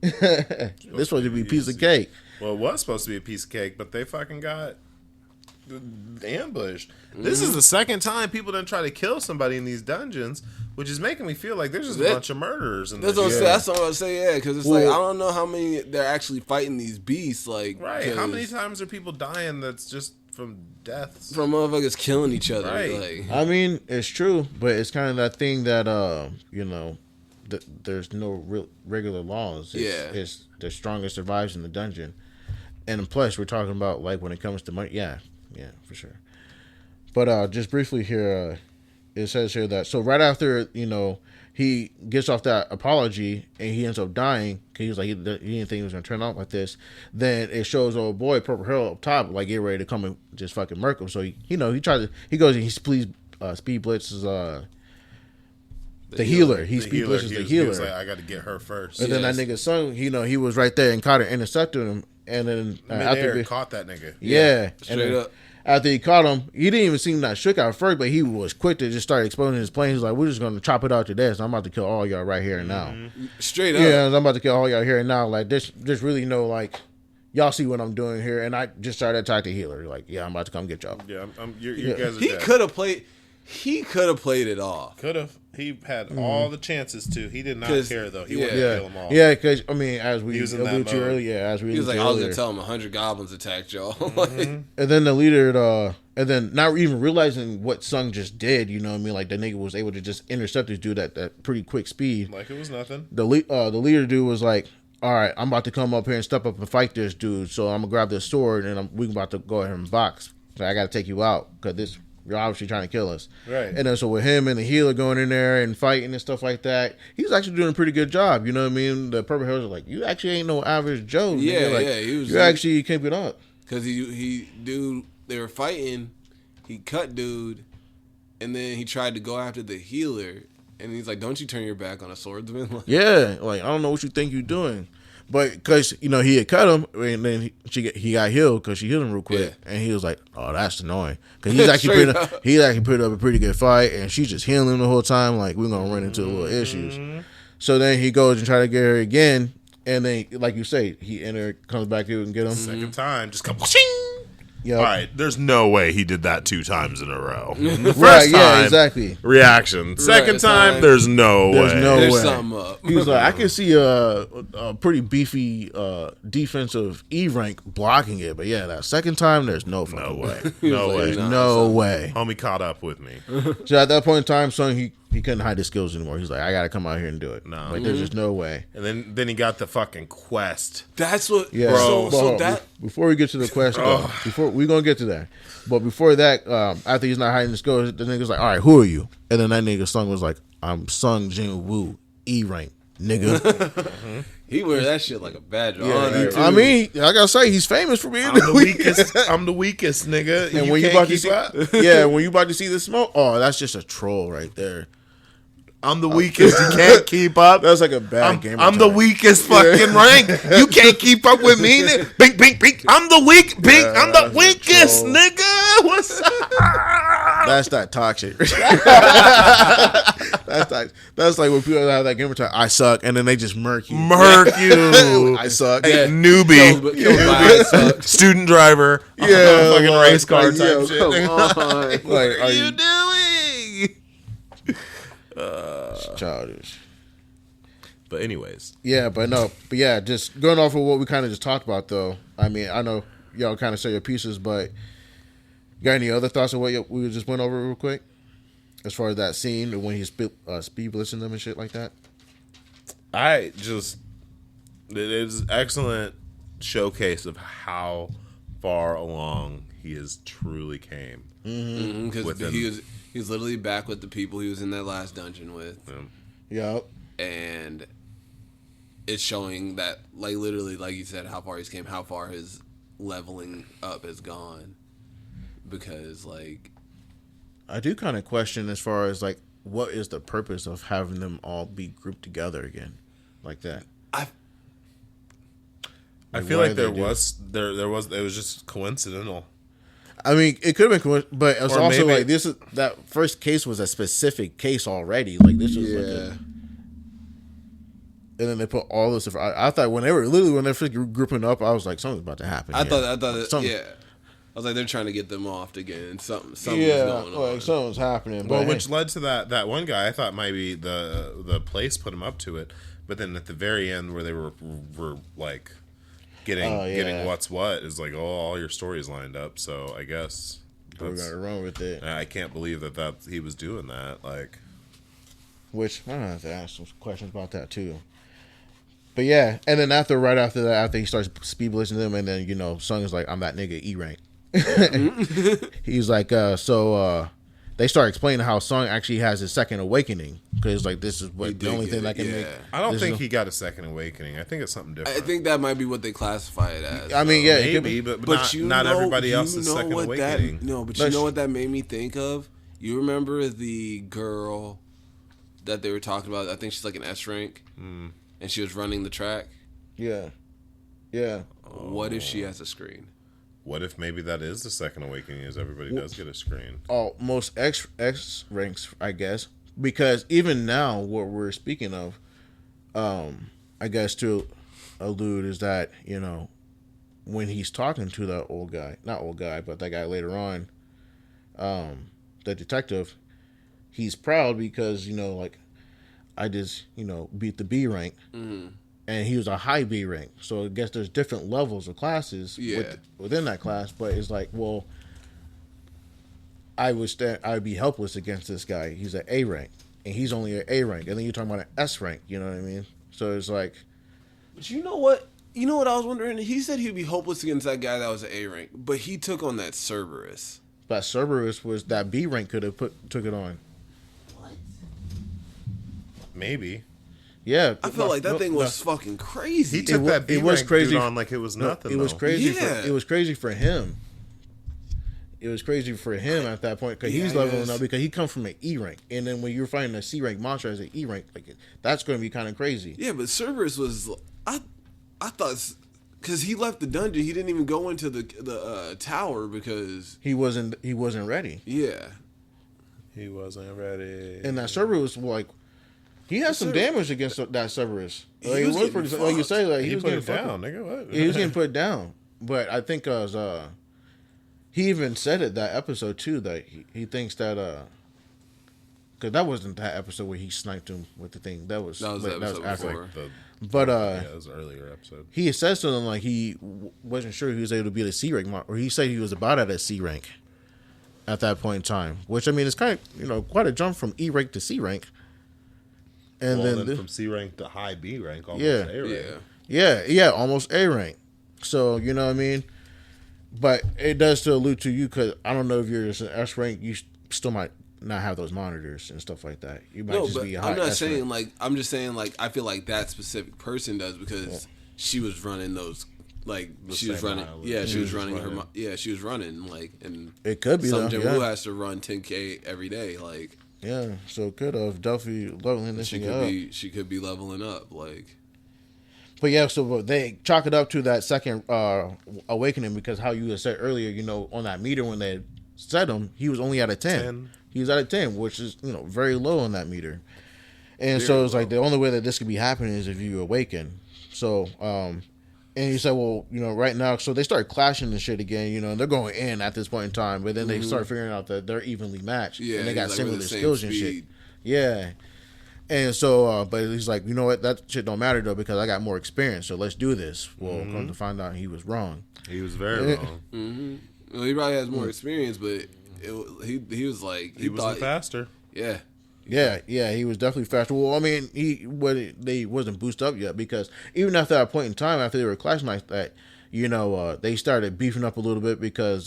This supposed to be a piece of cake. Well, it was supposed to be a piece of cake, but they fucking got ambushed. This is the second time people done try to kill somebody in these dungeons, which is making me feel like there's just a bunch of murderers. In that's this. That's what I was saying. Yeah, because it's like I don't know how many they're actually fighting these beasts. Like, right? How many times are people dying? That's just from deaths, from motherfuckers killing each other. Right. Like, I mean, it's true, but it's kind of that thing that you know, there's no real regular laws. It's the strongest survives in the dungeon, and plus we're talking about like when it comes to money. Yeah, for sure. But just briefly here, it says here that so right after he gets off that apology and he ends up dying because he was like he didn't think he was gonna turn out like this. Then it shows old boy Purple Hair up top like get ready to come and just fucking murk him. So he goes and he speed blitzes the healer. He speed blitzes the healer. He was like, I got to get her first. And then that nigga son, he was right there and caught it, intercepted him, and then after caught that nigga. Yeah, straight up. After he caught him, he didn't even seem that shook at first, but he was quick to just start exploding his plane. He's like, we're just going to chop it out to death. So I'm about to kill all y'all right here and now. Straight up. Yeah, I'm about to kill all y'all here and now. Like, there's really no, like, y'all see what I'm doing here. And I just started attacking the healer. Like, yeah, I'm about to come get y'all. Yeah, you guys are He dead. He could have played it off. Could have. He had all the chances to. He did not care, though. He wanted to kill them all. Yeah, because, I mean, as we alluded to earlier, he was like, I was going to tell him 100 goblins attacked y'all. And then the leader, and then not even realizing what Sung just did, you know what I mean? Like, the nigga was able to just intercept this dude at that pretty quick speed. Like it was nothing. The leader dude was like, all right, I'm about to come up here and step up and fight this dude, so I'm going to grab this sword, and we're about to go ahead and box. So I got to take you out, because you're obviously trying to kill us. Right. And then so with him and the healer going in there and fighting and stuff like that, he's actually doing a pretty good job. You know what I mean? The Purple Hills are like, you actually ain't no average Joe. Yeah, like, you actually keep it up. Because they were fighting, he cut dude, and then he tried to go after the healer, and he's like, don't you turn your back on a swordsman? Yeah, like, I don't know what you think you're doing. But because, he had cut him, and then he got healed because she healed him real quick. Yeah. And he was like, oh, that's annoying. Because he's actually put up a pretty good fight, and she's just healing him the whole time. Like, we're going to run into little issues. So then he goes and try to get her again. And then, like you say, he comes back here and get him. Second time, just come, shing! Yep. All right, there's no way he did that 2 times in a row. The first right, yeah, time, exactly. Reaction. Second time, there's no way. There's something up. He was like, I can see a pretty beefy defensive E-rank blocking it, but yeah, that second time, there's no fucking way. No way. No way. Homie caught up with me. So at that point in time, son, he couldn't hide his skills anymore. He's like, I gotta come out here and do it. No. Like, there's just no way. And then he got the fucking quest. That's what, yeah. Bro. So that before we get to the quest, before we're gonna get to that, but before that, after he's not hiding his skills, the nigga's like, all right, who are you? And then that nigga Sung was like, I'm Sung Jin Woo, E-rank, nigga. He wear that shit like a badge of Yeah, honor. I mean, I gotta say, he's famous for being I'm the weakest. I'm the weakest, nigga. And you when you can't about to keep see, up. when you about to see the smoke, oh, that's just a troll right there. I'm the weakest. You can't keep up. That's like a bad game. I'm the weakest fucking rank. You can't keep up with me. Bink, bink, bink. I'm the weak. Bink. I'm the weakest, nigga. What's up? That's that toxic. That's like when people have that gamer time. I suck, and then they just murk you. I suck. Hey, newbie. Newbie. Student driver. Yeah, fucking like, race car like, type yo, shit. come on. Like, What are you doing? Childish. But anyways, Yeah, but just going off of what we kind of just talked about, though. I mean, I know y'all kind of say your pieces, but you got any other thoughts on what we just went over real quick? As far as that scene when he's speed blitzing them and shit like that? it is excellent showcase of how far along he has truly came. Because he was literally back with the people he was in that last dungeon with. Yep. And it's showing that, like, literally, like you said, how far he's came, how far his leveling up has gone. Because, like, I do kind of question as far as, like, what is the purpose of having them all be grouped together again like that? I feel like it was just coincidental. I mean, it could have been, but it was Or also maybe- like that first case was a specific case already. Like this was and then they put all this. I thought when they were first grouping up, I was like, something's about to happen. I thought Something- yeah. I was like, they're trying to get them off again. Something was yeah, going on. like something's happening. Well, But which led to that one guy. I thought maybe the place put him up to it, but then at the very end where they were like getting what's what is like, all your stories lined up. So I guess we got to run with it. I can't believe that he was doing that. Like, Which I'm gonna have to ask some questions about that too. But yeah, and then right after that, after he starts speed blitzing them, and then Sung is like, "I'm that nigga E rank." He's like, they start explaining how Sung actually has his second awakening because like this is what the only thing that can make. I don't think he got a second awakening. I think it's something different. I think that might be what they classify it as. I mean, yeah, maybe, but not everybody else's second awakening. But you know what that made me think of? You remember the girl that they were talking about? I think she's like an S rank, and she was running the track. Yeah. What if she has a screen? What if maybe that is the second awakening? Is everybody does get a screen? Oh, most X ranks, I guess, because even now, what we're speaking of, I guess to allude is that when he's talking to that not old guy, but that guy later on, the detective, he's proud because like I just beat the B rank. Mm-hmm. And he was a high B rank, so I guess there's different levels of classes within that class. But it's like, well, I would be helpless against this guy. He's an A rank, and he's only an A rank, and then you're talking about an S rank. You know what I mean? So it's like, but you know what? You know what I was wondering? He said he'd be hopeless against that guy that was an A rank, but he took on that Cerberus. But Cerberus was that B rank could have took it on. What? Maybe. Yeah, I felt like that thing was fucking crazy. He took that B rank dude on like it was nothing. It was crazy. Yeah. It was crazy for him. It was crazy for him at that point because he's leveling up because he comes from an E rank, and then when you're fighting a C rank monster as an E rank, like that's going to be kind of crazy. Yeah, but Cerberus was I thought because he left the dungeon, he didn't even go into the tower because he wasn't ready. Yeah, he wasn't ready. And that Cerberus was like. He had some damage against that Cerberus. Like, He was pretty, getting like you say, like he was put getting it down, nigga. What? He was getting put down. But I think he even said it that episode too that he thinks that because that wasn't that episode where he sniped him with the thing. That was after. But it was an earlier episode. He said something like he wasn't sure he was able to be at a C rank, or he said he was about at a C rank at that point in time. Which I mean, it's kind of quite a jump from E rank to C rank. And then from C rank to high B rank, almost Yeah. A rank. Yeah, almost A rank. So you know what I mean. But it does still allude to you because I don't know if you're just an S rank, you still might not have those monitors and stuff like that. You might just be a high I'm not S saying rank. like I'm just saying like I feel like that specific person does because she was running those like she was running. Yeah, she was running her. Yeah, she was running like and It could be some though. Jim Woo Yeah. has to run 10K every day like. Yeah, so it could have definitely leveling this She thing could up. be. She could be leveling up. Like, But yeah, so they chalk it up to that second awakening because how you had said earlier, on that meter when they set him, he was only at a 10. He was at a 10, which is very low on that meter. And so it's like the only way that this could be happening is if you awaken. So and he said, well, right now, so they start clashing and shit again, and they're going in at this point in time, but then they start figuring out that they're evenly matched. yeah, And they got like, similar we're the same skills and shit. speed. Yeah. And so, but he's like, you know what? That shit don't matter though because I got more experience. So let's do this. Well, come to find out, he was wrong. He was very wrong. Mm-hmm. Well, he probably has more experience, but he was like He was faster. Yeah. Yeah, he was definitely faster. Well, I mean, they wasn't boosted up yet because even after that point in time, after they were clashing like that, they started beefing up a little bit because,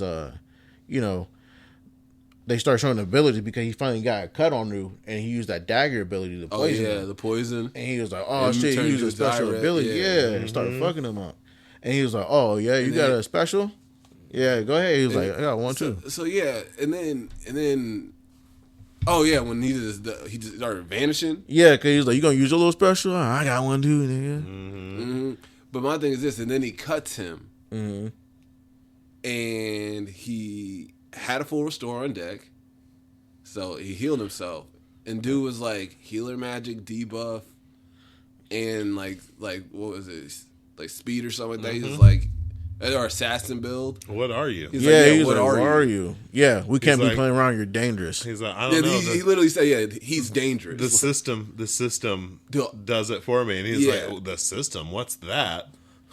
they started showing the ability because he finally got a cut on Rue and he used that dagger ability to poison him. The poison. And he was like, oh, And shit, turned he used a into special direct, ability. yeah. And he started fucking him up. And he was like, oh, yeah, you got a special? Yeah, go ahead. He was like, I got one too. So yeah, and then, oh yeah, when he just started vanishing. Yeah, because he was like, you going to use your little special? Oh, I got one too, nigga. Mm-hmm. But my thing is this, and then he cuts him. Mm-hmm. and he had a full restore on deck, so he healed himself. And dude was like healer magic debuff, and like what was it, like speed or something like that. He was like, or assassin build. What are you? He's like, what are you? Yeah, we can't be like, playing around. You're dangerous. He's like, I don't know. He literally said, he's dangerous. The system does it for me, and he's like, oh, the system, what's that?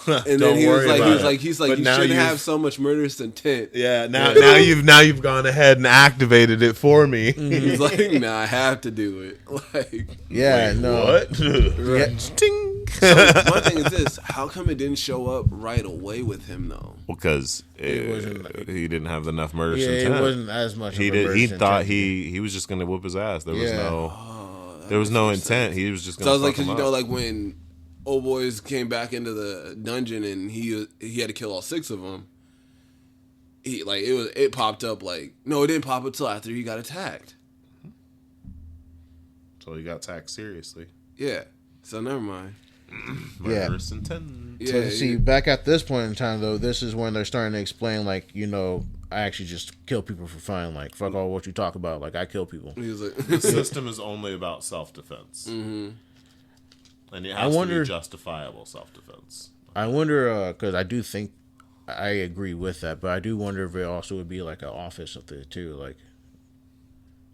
And then he's like, you shouldn't have so much murderous intent. Yeah, now you've gone ahead and activated it for me. He's like, nah, I have to do it. Like, yeah, wait, no, what? Yeah. Ting. So one thing is this: how come it didn't show up right away with him though? Because he didn't have enough murderous intent. It wasn't as much. He thought he was just going to whoop his ass. There was no intent. He was just going to. So I was like, because like when old boys came back into the dungeon and he had to kill all 6 of them. It popped up like, no, it didn't pop up until after he got attacked. So he got attacked seriously. Yeah. So never mind. Murderous intent. Yeah. So see, back at this point in time though, this is when they're starting to explain like, I actually just kill people for fun. Like, fuck all what you talk about. Like, I kill people. He was like, the system is only about self-defense. Mm-hmm. And it has to be justifiable self-defense. I wonder, because I do think, I agree with that, but I do wonder if it also would be like an office up there too. Like,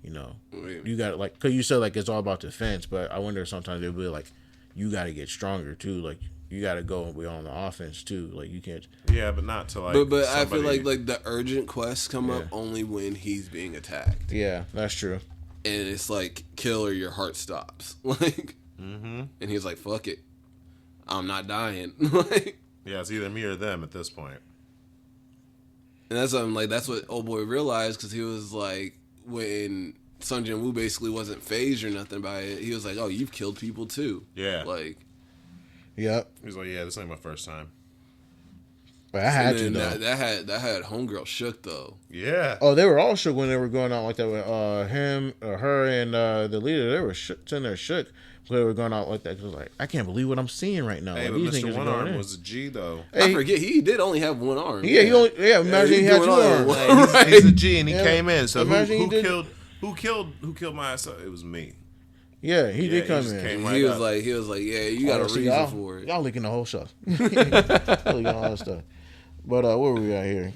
you got to, like, because you said like it's all about defense, but I wonder if sometimes it would be like, you got to get stronger too. Like, you got to go and be on the offense too. Like, you can't. Yeah, but not to like. But I feel like the urgent quests come up only when he's being attacked. Yeah, that's true. And it's like, kill or your heart stops. Like. Mm-hmm. And he's like, fuck it, I'm not dying. Yeah, it's either me or them at this point. And that's something like, that's what old boy realized, because he was like, when Sun Jin Woo basically wasn't phased or nothing by it, he was like, oh, you've killed people too. Yeah. Like, yep. He's like, yeah, this ain't my first time. But I had to though. That had homegirl shook though. Yeah. Oh, they were all shook when they were going out like that with him or her and the leader. They were sitting there shook. They were going out like that. It was like, I can't believe what I'm seeing right now. Hey, like, but Mr. One Arm was a G though. Hey, I forget he did only have one arm. Yeah, imagine he had 2 arms. Hey, he's a G and he came in. So who killed my ass? It was me. Yeah, he did come in. He was like, yeah, you got a reason for it. Y'all leaking the whole show. Leaking all that stuff. But where were we at here?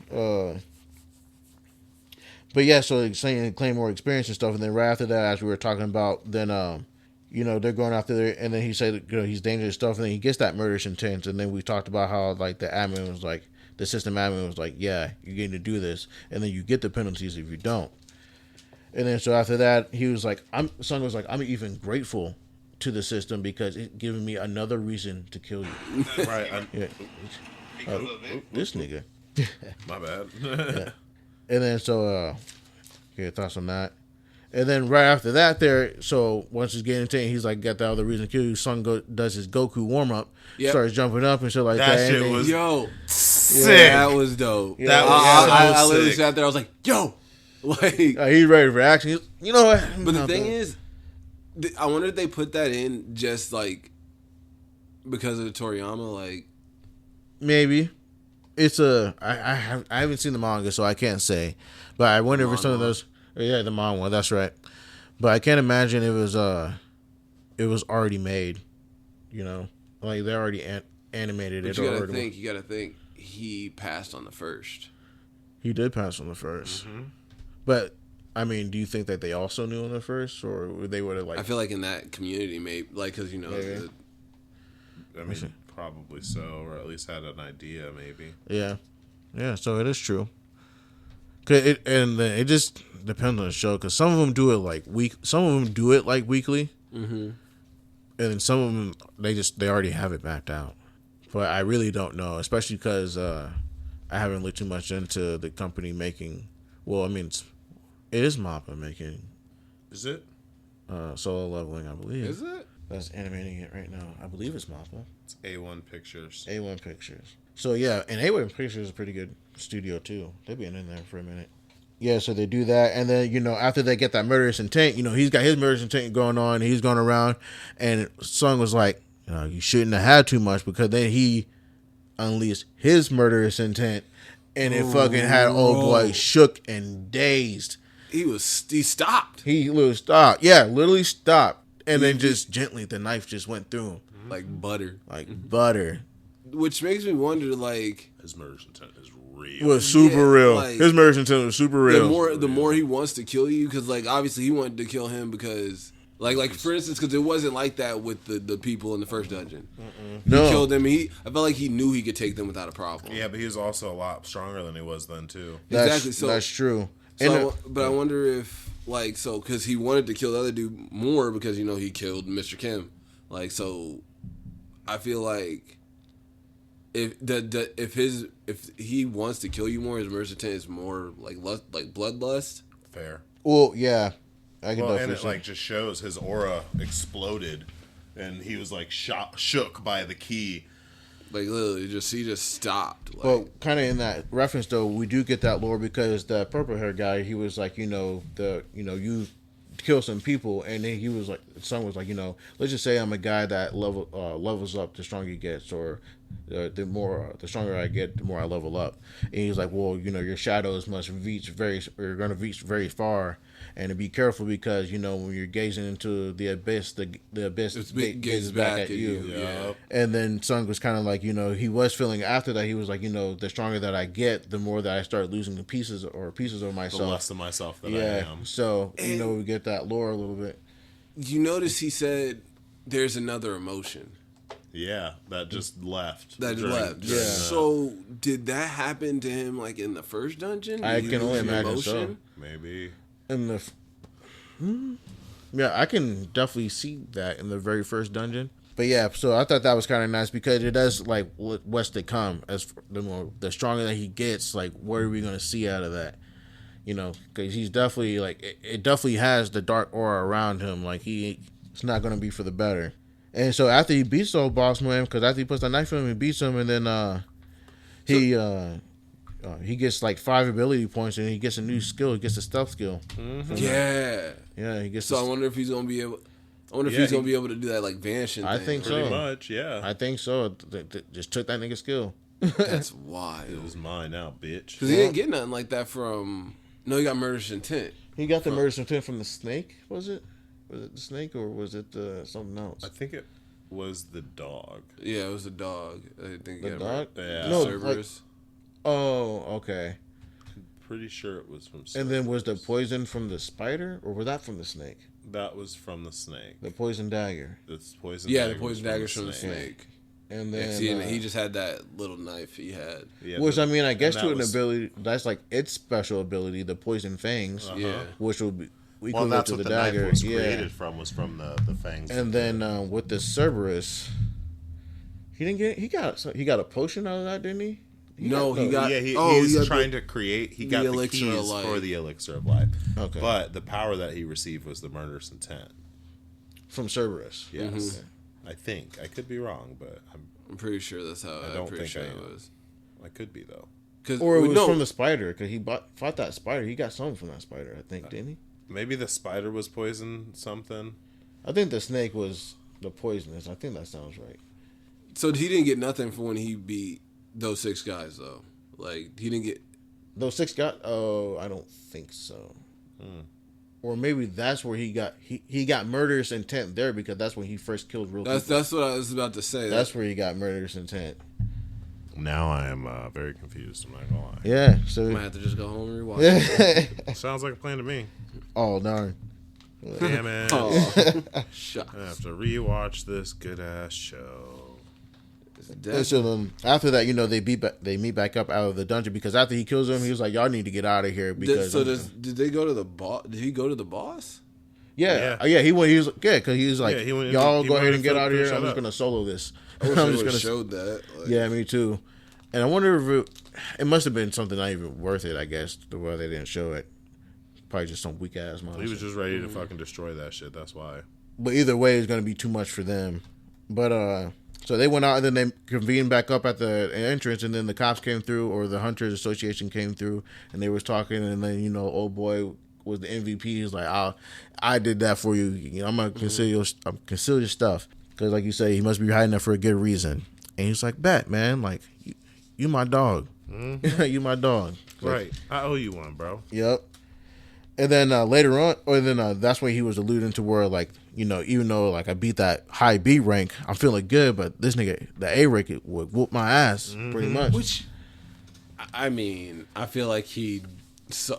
But yeah, so saying claim more experience and stuff, and then right after that, as we were talking about, then they're going after there, and then he said he's dangerous stuff, and then he gets that murderous intent, and then we talked about how like the admin was like, the system admin was like, yeah, you're getting to do this, and then you get the penalties if you don't. And then so after that, he was like, Sung was like, I'm even grateful to the system because it's giving me another reason to kill you. Right. Yeah. This nigga. My bad. Yeah. And then so, thoughts on that. And then right after that, so once he's getting into it, he's like, got the other reason to kill you. Sung does his Goku warm up, starts jumping up and shit like that. That shit was sick. Yeah, that was dope. Yeah, I literally sat there. I was like, yo, like he's ready for action. You know what? But the thing is, I wonder if they put that in just like because of the Toriyama, like. Maybe it's I haven't seen the manga, so I can't say, but I wonder if some of those. Yeah, the manga one. That's right. But I can't imagine it was already made. Like they already animated but it. You gotta think. He passed on the first. He did pass on the first. Mm-hmm. But I mean, do you think that they also knew on the first, or they would have like? I feel like in that community, maybe like because I mean. Probably so, or at least had an idea, maybe. Yeah. So it is true. It just depends on the show, because some of them do it like weekly, mm-hmm. And then some of them they already have it mapped out. But I really don't know, especially because I haven't looked too much into the company making. Well, I mean, it is MAPPA making. Is it? Solo Leveling, I believe. Is it? That's animating it right now. I believe it's MAPPA. It's A1 Pictures. A1 Pictures. So yeah, and A1 Pictures is a pretty good studio too. They've been in there for a minute. Yeah, so they do that, and then after they get that murderous intent, he's got his murderous intent going on. He's going around, and Sung was like, you shouldn't have had too much, because then he unleashed his murderous intent, and it fucking had old boy shook and dazed. He stopped. He literally stopped. Yeah, literally stopped. And then just gently, the knife just went through him. Like butter. Like butter. Which makes me wonder, like... His murder's intent is real. It was super real. Like, his murder's intent was super real. The more he wants to kill you, because, like, obviously he wanted to kill him because... Like for instance, because it wasn't like that with the people in the first dungeon. He killed them. I felt like he knew he could take them without a problem. Yeah, but he was also a lot stronger than he was then, too. Exactly. So that's true. But I wonder if, like, so, because he wanted to kill the other dude more because, he killed Mr. Kim. Like, so, I feel like if he wants to kill you more, his murder intent is more like bloodlust. Fair. Well, yeah. I can And it like just shows his aura exploded, and he was like shook by the key. Like literally, he just stopped. Like, well, kind of in that reference though, we do get that lore because the purple hair guy, he was like, you kill some people, and then he was like, son was like, let's just say I'm a guy that levels up the stronger he gets, or the stronger I get, the more I level up. And he's like, well, your shadows must reach you're going to reach very far. And to be careful because, when you're gazing into the abyss, the abyss gazes back at you. Yeah. And then Sung was kind of like, he was feeling after that. He was like, the stronger that I get, the more that I start losing the pieces of myself. The less of myself that I am. So, we get that lore a little bit. You notice he said there's another emotion. Yeah, that just left. Yeah. So, did that happen to him, like, in the first dungeon? I can only imagine so. Maybe. Yeah, I can definitely see that in the very first dungeon. But yeah, so I thought that was kind of nice because it does like what's to come. As the stronger that he gets, like what are we going to see out of that? Because he's definitely like it definitely has the dark aura around him. Like it's not going to be for the better. And so after he beats the old boss man, because after he puts the knife in him, he beats him, and then he gets like 5 ability points, and he gets a new skill. He gets a stealth skill. Mm-hmm. Yeah. Yeah, he gets. So I wonder if he's gonna be able. He's gonna be able to do that like vanishing. I thing. think so. Pretty much, yeah. I think so. Just took that nigga skill. That's wild. It was mine now, bitch. Because he didn't get nothing like that from. No, he got murderous intent. He got the murderous intent from the snake. Was it? Was it the snake or was it something else? I think it was the dog. Yeah, it was the dog. I think the dog. Yeah. No, Cerberus. Oh, okay. Pretty sure it was from Cerberus. And then was the poison from the spider, or was that from the snake? That was from the snake. The poison dagger. The poison. Yeah, dagger the poison dagger's from the snake. And then he just had that little knife he had. Yeah, which I guess to an ability that's like its special ability, the poison fangs. Yeah, which will be well, that's to what the the dagger. knife was created from. Was from the fangs. And then with the Cerberus, he got a potion out of that, didn't he? He's trying to create. He got the keys for the elixir of life. Okay, but the power that he received was the murderous intent from Cerberus. Yes, Mm-hmm. I think I could be wrong, but I'm pretty sure that's how. I'm pretty sure it was. I could be though. Or it was from the spider because he fought that spider. He got something from that spider, I think, didn't he? Maybe the spider was poison something. I think the snake was the poisonous. I think that sounds right. So he didn't get nothing for when he beat those 6 guys, though. Like he didn't get those 6 guys. Oh, I don't think so. Or maybe that's where he got murderous intent there because that's when he first killed real people. That's what I was about to say. That's where he got murderous intent. Now I am very confused. I'm not gonna lie. Yeah, so I might have to just go home and rewatch it. Sounds like a plan to me. Oh darn! Damn it! Oh, I have to rewatch this good ass show. And so after that, they meet back up out of the dungeon because after he kills him, he was like, "Y'all need to get out of here." Because did they go to the boss? Did he go to the boss? Yeah. He went. He was because he was like, "Y'all go ahead and get out of here. I'm just gonna solo this." I wish I'm just gonna showed that. Like, yeah, me too. And I wonder if it must have been something not even worth it. I guess the way they didn't show it, probably just some weak ass monster. He was just ready to fucking destroy that shit. That's why. But either way, it's gonna be too much for them. But so they went out and then they convened back up at the entrance, and then the cops came through, or the Hunters Association came through, and they was talking, and then old boy was the MVP. He's like, I did that for you. I'm gonna conceal your stuff because, like you say, he must be hiding that for a good reason. And he's like, bet man, like you my dog. You my dog. Right. I owe you one, bro. Yep. And then later on, or then that's when he was alluding to where, like, even though like I beat that high B rank, I'm feeling good, but this nigga, the A rank, would whoop my ass pretty much. Which, I mean, I feel like he'd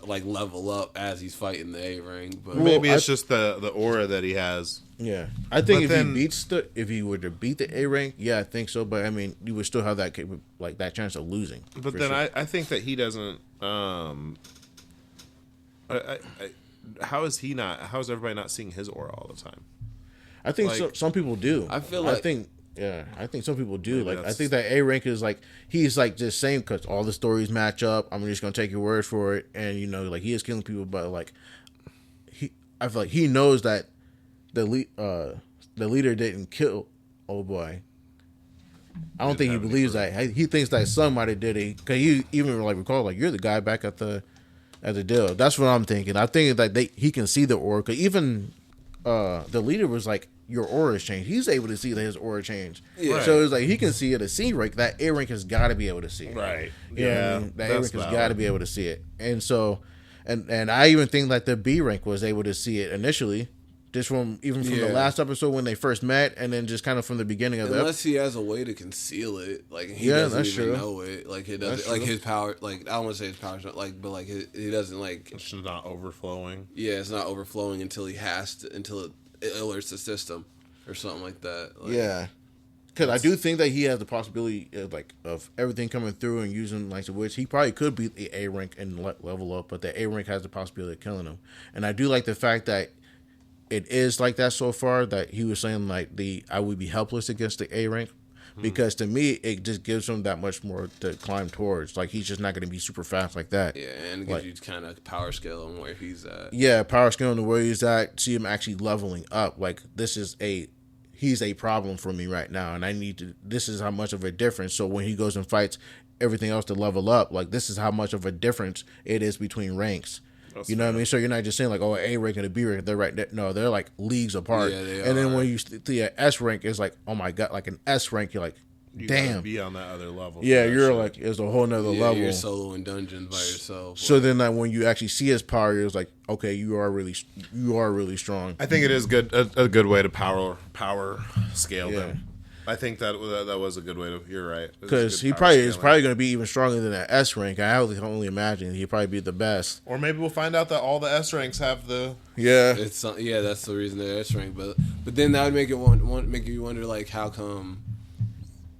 like level up as he's fighting the A rank, but Maybe it's just the aura that he has. Yeah, I think But if he were to beat the A rank, yeah, I think so. But I mean, you would still have that that chance of losing. But then sure. I think that he doesn't. How is he not? How is everybody not seeing his aura all the time? I think some people do. I feel like I think some people do. Maybe Like, I think that A rank is like, he's like just saying because all the stories match up. I'm just gonna take your word for it, and like he is killing people, but like I feel like he knows that the leader didn't kill old boy. I don't think he believes that. He thinks that somebody did it because he even like recall like you're the guy back at the deal. That's what I'm thinking. I think that he can see the aura. Cause even the leader was like, your aura has changed. He's able to see that his aura changed. Yeah. Right. So it's like he can see it. A C rank, that A rank has got to be able to see it. Right. Yeah. That A rank has got to be able to see it. And so, and I even think that the B rank was able to see it initially, just from the last episode when they first met, and then just kind of from the beginning of unless he has a way to conceal it, like he doesn't even know it, like he doesn't, like his power, like I don't want to say his power's not like, but like he doesn't like it's not overflowing. Yeah, it's not overflowing until he has to, until it alerts the system or something like that. Like, yeah, because I do think that he has the possibility of everything coming through and using like the witch. He probably could beat the A rank and level up, but the A rank has the possibility of killing him. And I do like the fact that it is like that so far, that he was saying like I would be helpless against the A rank, because to me it just gives him that much more to climb towards. Like he's just not going to be super fast like that. Yeah, and it gives you kind of power scale on where he's at. Yeah, power scale on where he's at. See him actually leveling up. Like he's a problem for me right now, and this is how much of a difference. So when he goes and fights everything else to level up, like this is how much of a difference it is between ranks. You know what I mean? So you're not just saying like, oh, A rank and a B rank, they're right there. No, they're like leagues apart. Yeah, they are. And then when you see an S rank, it's like, oh my god, like an S rank, you're like, damn, gotta be on that other level. Yeah, you're like, it's a whole nother level. You're solo in dungeons by yourself. So then, like, when you actually see his power, you're like, okay, you are really strong. I think it is a good way to power scale them. I think that was a good way to. You're right, because he is probably going to be even stronger than that S rank. I can only imagine he'd probably be the best. Or maybe we'll find out that all the S ranks have the. Yeah, that's the reason they're S rank. But then that would make make you wonder like how come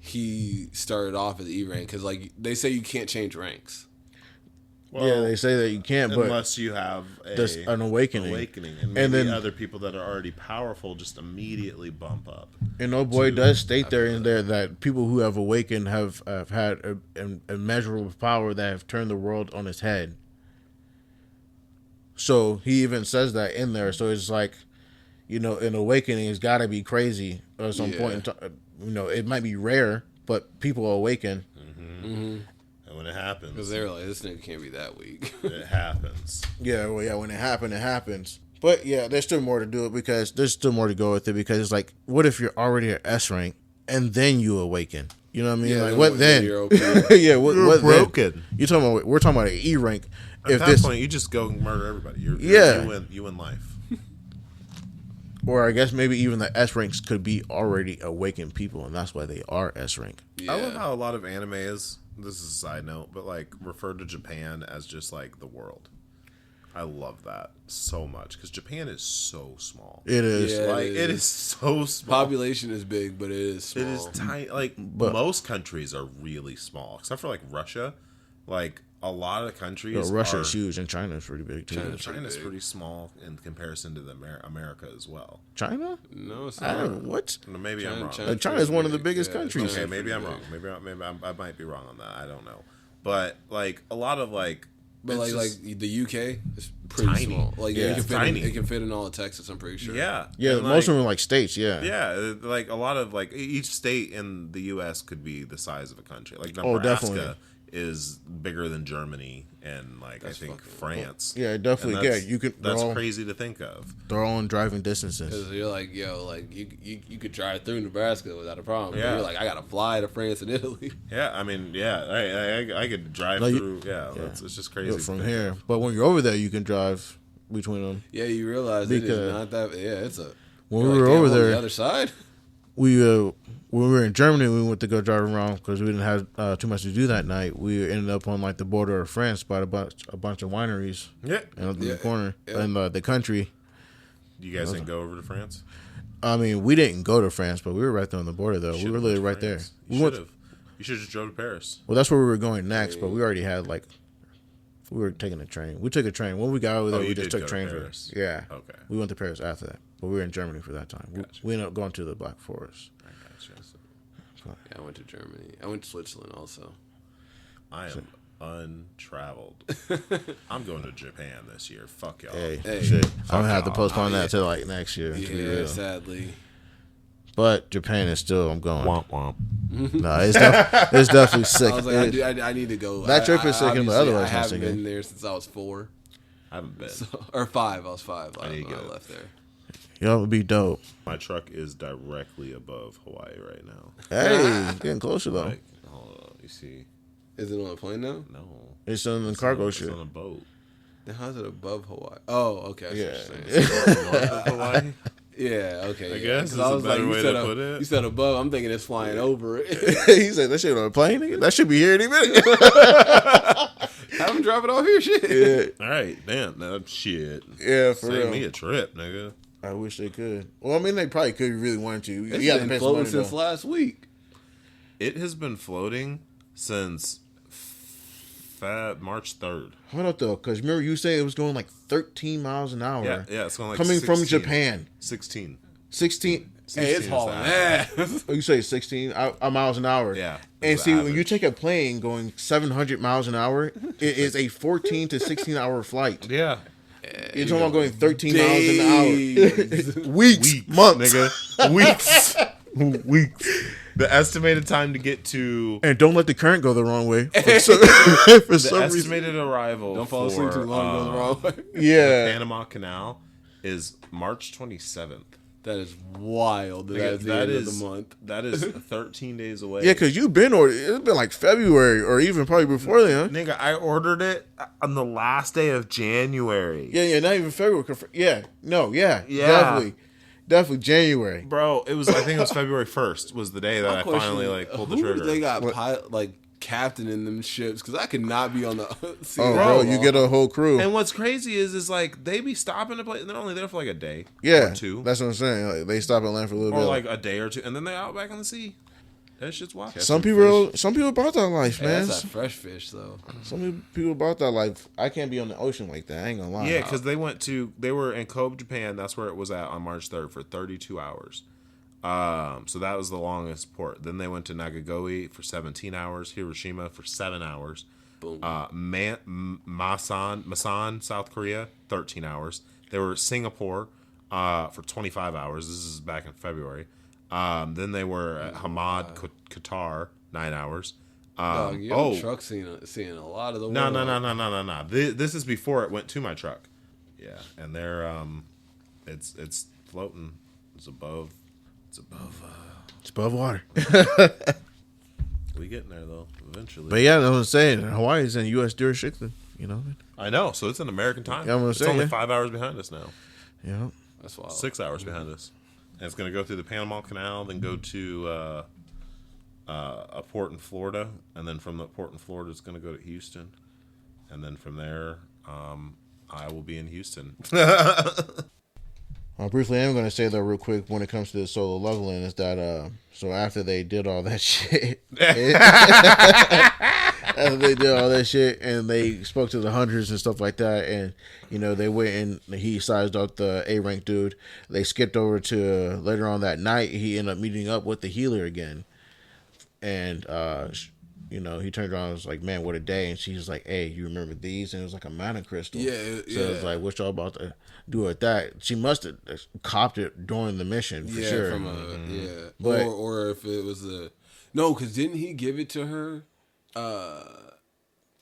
he started off as E rank, because like they say you can't change ranks. Well, yeah, they say that you can't, but unless you have an awakening, and then other people that are already powerful just immediately bump up. And old boy does state there that people who have awakened have had a immeasurable power that have turned the world on its head. So he even says that in there. So it's like, an awakening has got to be crazy at some point in time. It might be rare, but people awaken. And when it happens, because they're like, this nigga can't be that weak. It happens. Yeah, well, yeah, when it happens. But yeah, there's still more to do it, because there's still more to go with it, because it's like, what if you're already at S rank and then you awaken? You know what I mean? Yeah, like, what then? You're okay. Yeah, what broken. Then? We're talking about an E rank. At that point, you just go and murder everybody. You win life. Or I guess maybe even the S ranks could be already awakened people, and that's why they are S rank. Yeah. I love how a lot of anime is. This is a side note, but like refer to Japan as just like the world. I love that so much because Japan is so small. It is. Yeah, it is so small. Population is big, but it is small. It is tiny. Like most countries are really small, except for like Russia. Like a lot of countries. Russia's huge, and China's pretty big too. China's pretty small in comparison to America as well. China? No, it's not. What? Maybe I'm wrong. China's one of the biggest countries. Okay, maybe I'm wrong. Maybe I might be wrong on that. I don't know. But like a lot of like. But like the UK is pretty tiny. Small. Like it can fit in all of Texas, I'm pretty sure. Yeah. Yeah, most of them are like states, yeah. Yeah, like a lot of like each state in the US could be the size of a country. Like Nebraska is bigger than Germany and like I think France. Yeah, definitely. Yeah, you could. That's crazy to think of. They're all in driving distances. Because you're like, yo, like you could drive through Nebraska without a problem. Yeah. But you're like, I gotta fly to France and Italy. Yeah, I mean, yeah, I could drive through. It's just crazy from here. But when you're over there, you can drive between them. Yeah, you realize it is not that. Yeah, it's a. When we were over there, the other side. When we were in Germany, we went to go drive around because we didn't have too much to do that night. We ended up on like the border of France by a bunch of wineries. Yeah, in the corner in the country. You guys didn't go over to France? I mean, we didn't go to France, but we were right there on the border, though. We were literally right there. You should have. You should have just drove to Paris. Well, that's where we were going next, but we already had we were taking a train. We took a train. When we got over there, we just took train for Paris. Yeah. Okay. We went to Paris after that, but we were in Germany for that time. Gotcha. We ended up going to the Black Forest. I gotcha. Yeah, I went to Germany. I went to Switzerland also. I am untraveled. I'm going to Japan this year. Fuck y'all. Hey. Shit. I'm gonna have to postpone that till next year. Yeah, sadly. But Japan is still. I'm going. Womp womp. No, it's definitely sick. I was like, I need to go. That trip is sick, but otherwise, I haven't been there since I was 4. I haven't been. Or 5. I was 5. I left there. Yo, it would be dope. My truck is directly above Hawaii right now. Hey, getting closer though. Hold on, you see? Is it on a plane now? No, it's on the cargo ship. It's on a boat. Then how's it above Hawaii? Oh, okay. Hawaii. Yeah, okay. I guess it's a better way to put it. You said above. I'm thinking it's flying over it. He said that shit on a plane. Nigga? That should be here any minute. Have them drop it off here, shit. Yeah. All right, damn, that shit. Yeah, for real. Save me a trip, nigga. I wish they could. Well, I mean, they probably could if you really wanted to. It's been floating since last week. It has been floating since March 3rd. Hold up, though, because remember you said it was going like 13 miles an hour. Yeah, it's going like coming 16. from Japan. 16. 16. Hey, it's hauling ass. Oh, you say 16 miles an hour. Yeah. And see, when you take a plane going 700 miles an hour, it is a 14 to 16 hour flight. Yeah. You're talking about going 13 miles an hour. Weeks, months. Nigga. Weeks. The estimated time to get to... And don't let the current go the wrong way. For some estimated reason. Arrival don't fall asleep too long to go the wrong way. Yeah. The Panama Canal is March 27th. That is wild. That's the end of the month. That is 13 days away. Yeah, because you've been it's been like February or even probably before then. Nigga, I ordered it on the last day of January. Yeah, not even February. Yeah, definitely January. Bro, I think it was February 1st was the day that I finally pulled the trigger. They got captain in them ships because I could not be on the sea. Oh, bro, you get a whole crew. And what's crazy is like they be stopping to play. They're only there for like a day, or 2. That's what I'm saying. Like, they stop and land for a little bit, or like a day or 2, and then they're out back on the sea. That shit's wild. Some people about that life, man. That's that fresh fish, though. Some people about that life. I can't be on the ocean like that. I ain't gonna lie. Yeah, because they were in Kobe, Japan. That's where it was at on March 3rd for 32 hours. So that was the longest port. Then they went to Nagagoi for 17 hours, Hiroshima for 7 hours. Boom. Masan, South Korea, 13 hours. They were Singapore for 25 hours. This is back in February. Then they were at Hamad, Qatar, 9 hours. Truck seeing a lot of the world. No. This is before it went to my truck. Yeah, and they're it's floating. It's above water. We getting there though eventually. But yeah, I'm saying Hawaii is in U.S. jurisdiction. You know. I know, so it's in American time. Yeah, it's only 5 hours behind us now. Yeah, that's wild. 6 hours behind us, and it's going to go through the Panama Canal, then go to a port in Florida, and then from the port in Florida, it's going to go to Houston, and then from there, I will be in Houston. Briefly, I'm going to say though, real quick, when it comes to the solo leveling, is that so after they did all that shit, and they spoke to the hunters and stuff like that, and they went and he sized up the A rank dude. They skipped over to later on that night. He ended up meeting up with the healer again, and he turned around and was like, "Man, what a day!" And she was like, "Hey, you remember these?" And it was like a mana crystal. Yeah. So it was like, "What y'all about to do with that?" She must have copped it during the mission for sure. But or if it was no, because didn't he give it to her?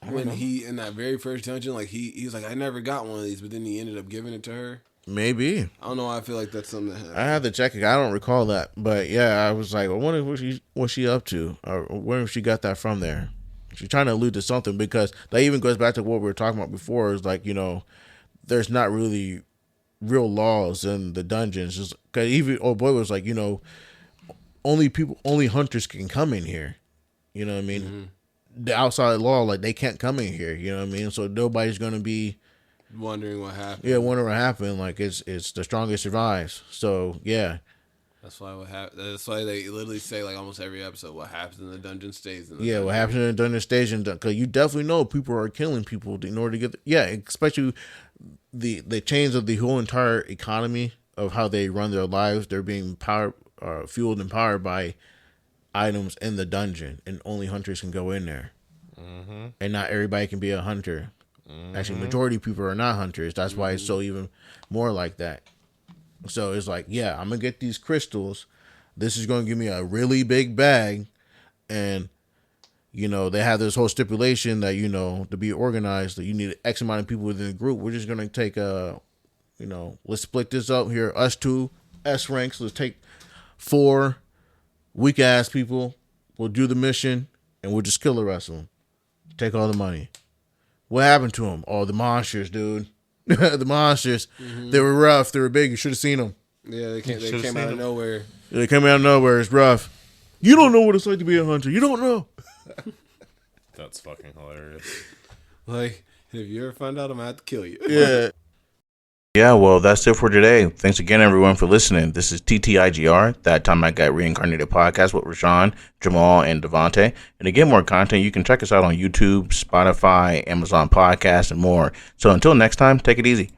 when he in that very first dungeon, like he was like, I never got one of these, but then he ended up giving it to her. Maybe. I don't know why I feel like that's something that happened. I have to check it. I don't recall that, but yeah, I was like, I wonder what she up to, or where if she got that from there. She's trying to allude to something, because that even goes back to what we were talking about before. Is like, there's not really real laws in the dungeons. Just because even old boy was like, only hunters can come in here. You know what I mean? Mm-hmm. The outside law, like, they can't come in here. You know what I mean? So nobody's gonna be wondering what happened. Yeah, wondering what happened. Like, it's the strongest survives. So yeah. That's why That's why they literally say, like, almost every episode, what happens in the dungeon stays in the dungeon. What happens in the dungeon stays in because you definitely know people are killing people in order to get especially the chains of the whole entire economy of how they run their lives. They're being fueled and powered by items in the dungeon, and only hunters can go in there. Mm-hmm. And not everybody can be a hunter. Mm-hmm. Actually, majority of people are not hunters. That's why it's so even more like that. So it's like, yeah, I'm going to get these crystals. This is going to give me a really big bag. And, they have this whole stipulation that, to be organized, that you need X amount of people within the group. We're just going to take, let's split this up here. Us two, S ranks. Let's take 4 weak-ass people. We'll do the mission, and we'll just kill the rest of them. Take all the money. What happened to them? Oh, the monsters, dude. The monsters. Mm-hmm. They were rough. They were big. You should have seen them. Yeah, they came out of nowhere. Yeah, they came out of nowhere. It's rough. You don't know what it's like to be a hunter. You don't know. That's fucking hilarious. Like, if you ever find out, I'm going to have to kill you. Yeah. Yeah, well, that's it for today. Thanks again, everyone, for listening. This is TTIGR, That Time I Got Reincarnated podcast with Rashawn, Jamal, and Devontae. And to get more content, you can check us out on YouTube, Spotify, Amazon Podcasts, and more. So until next time, take it easy.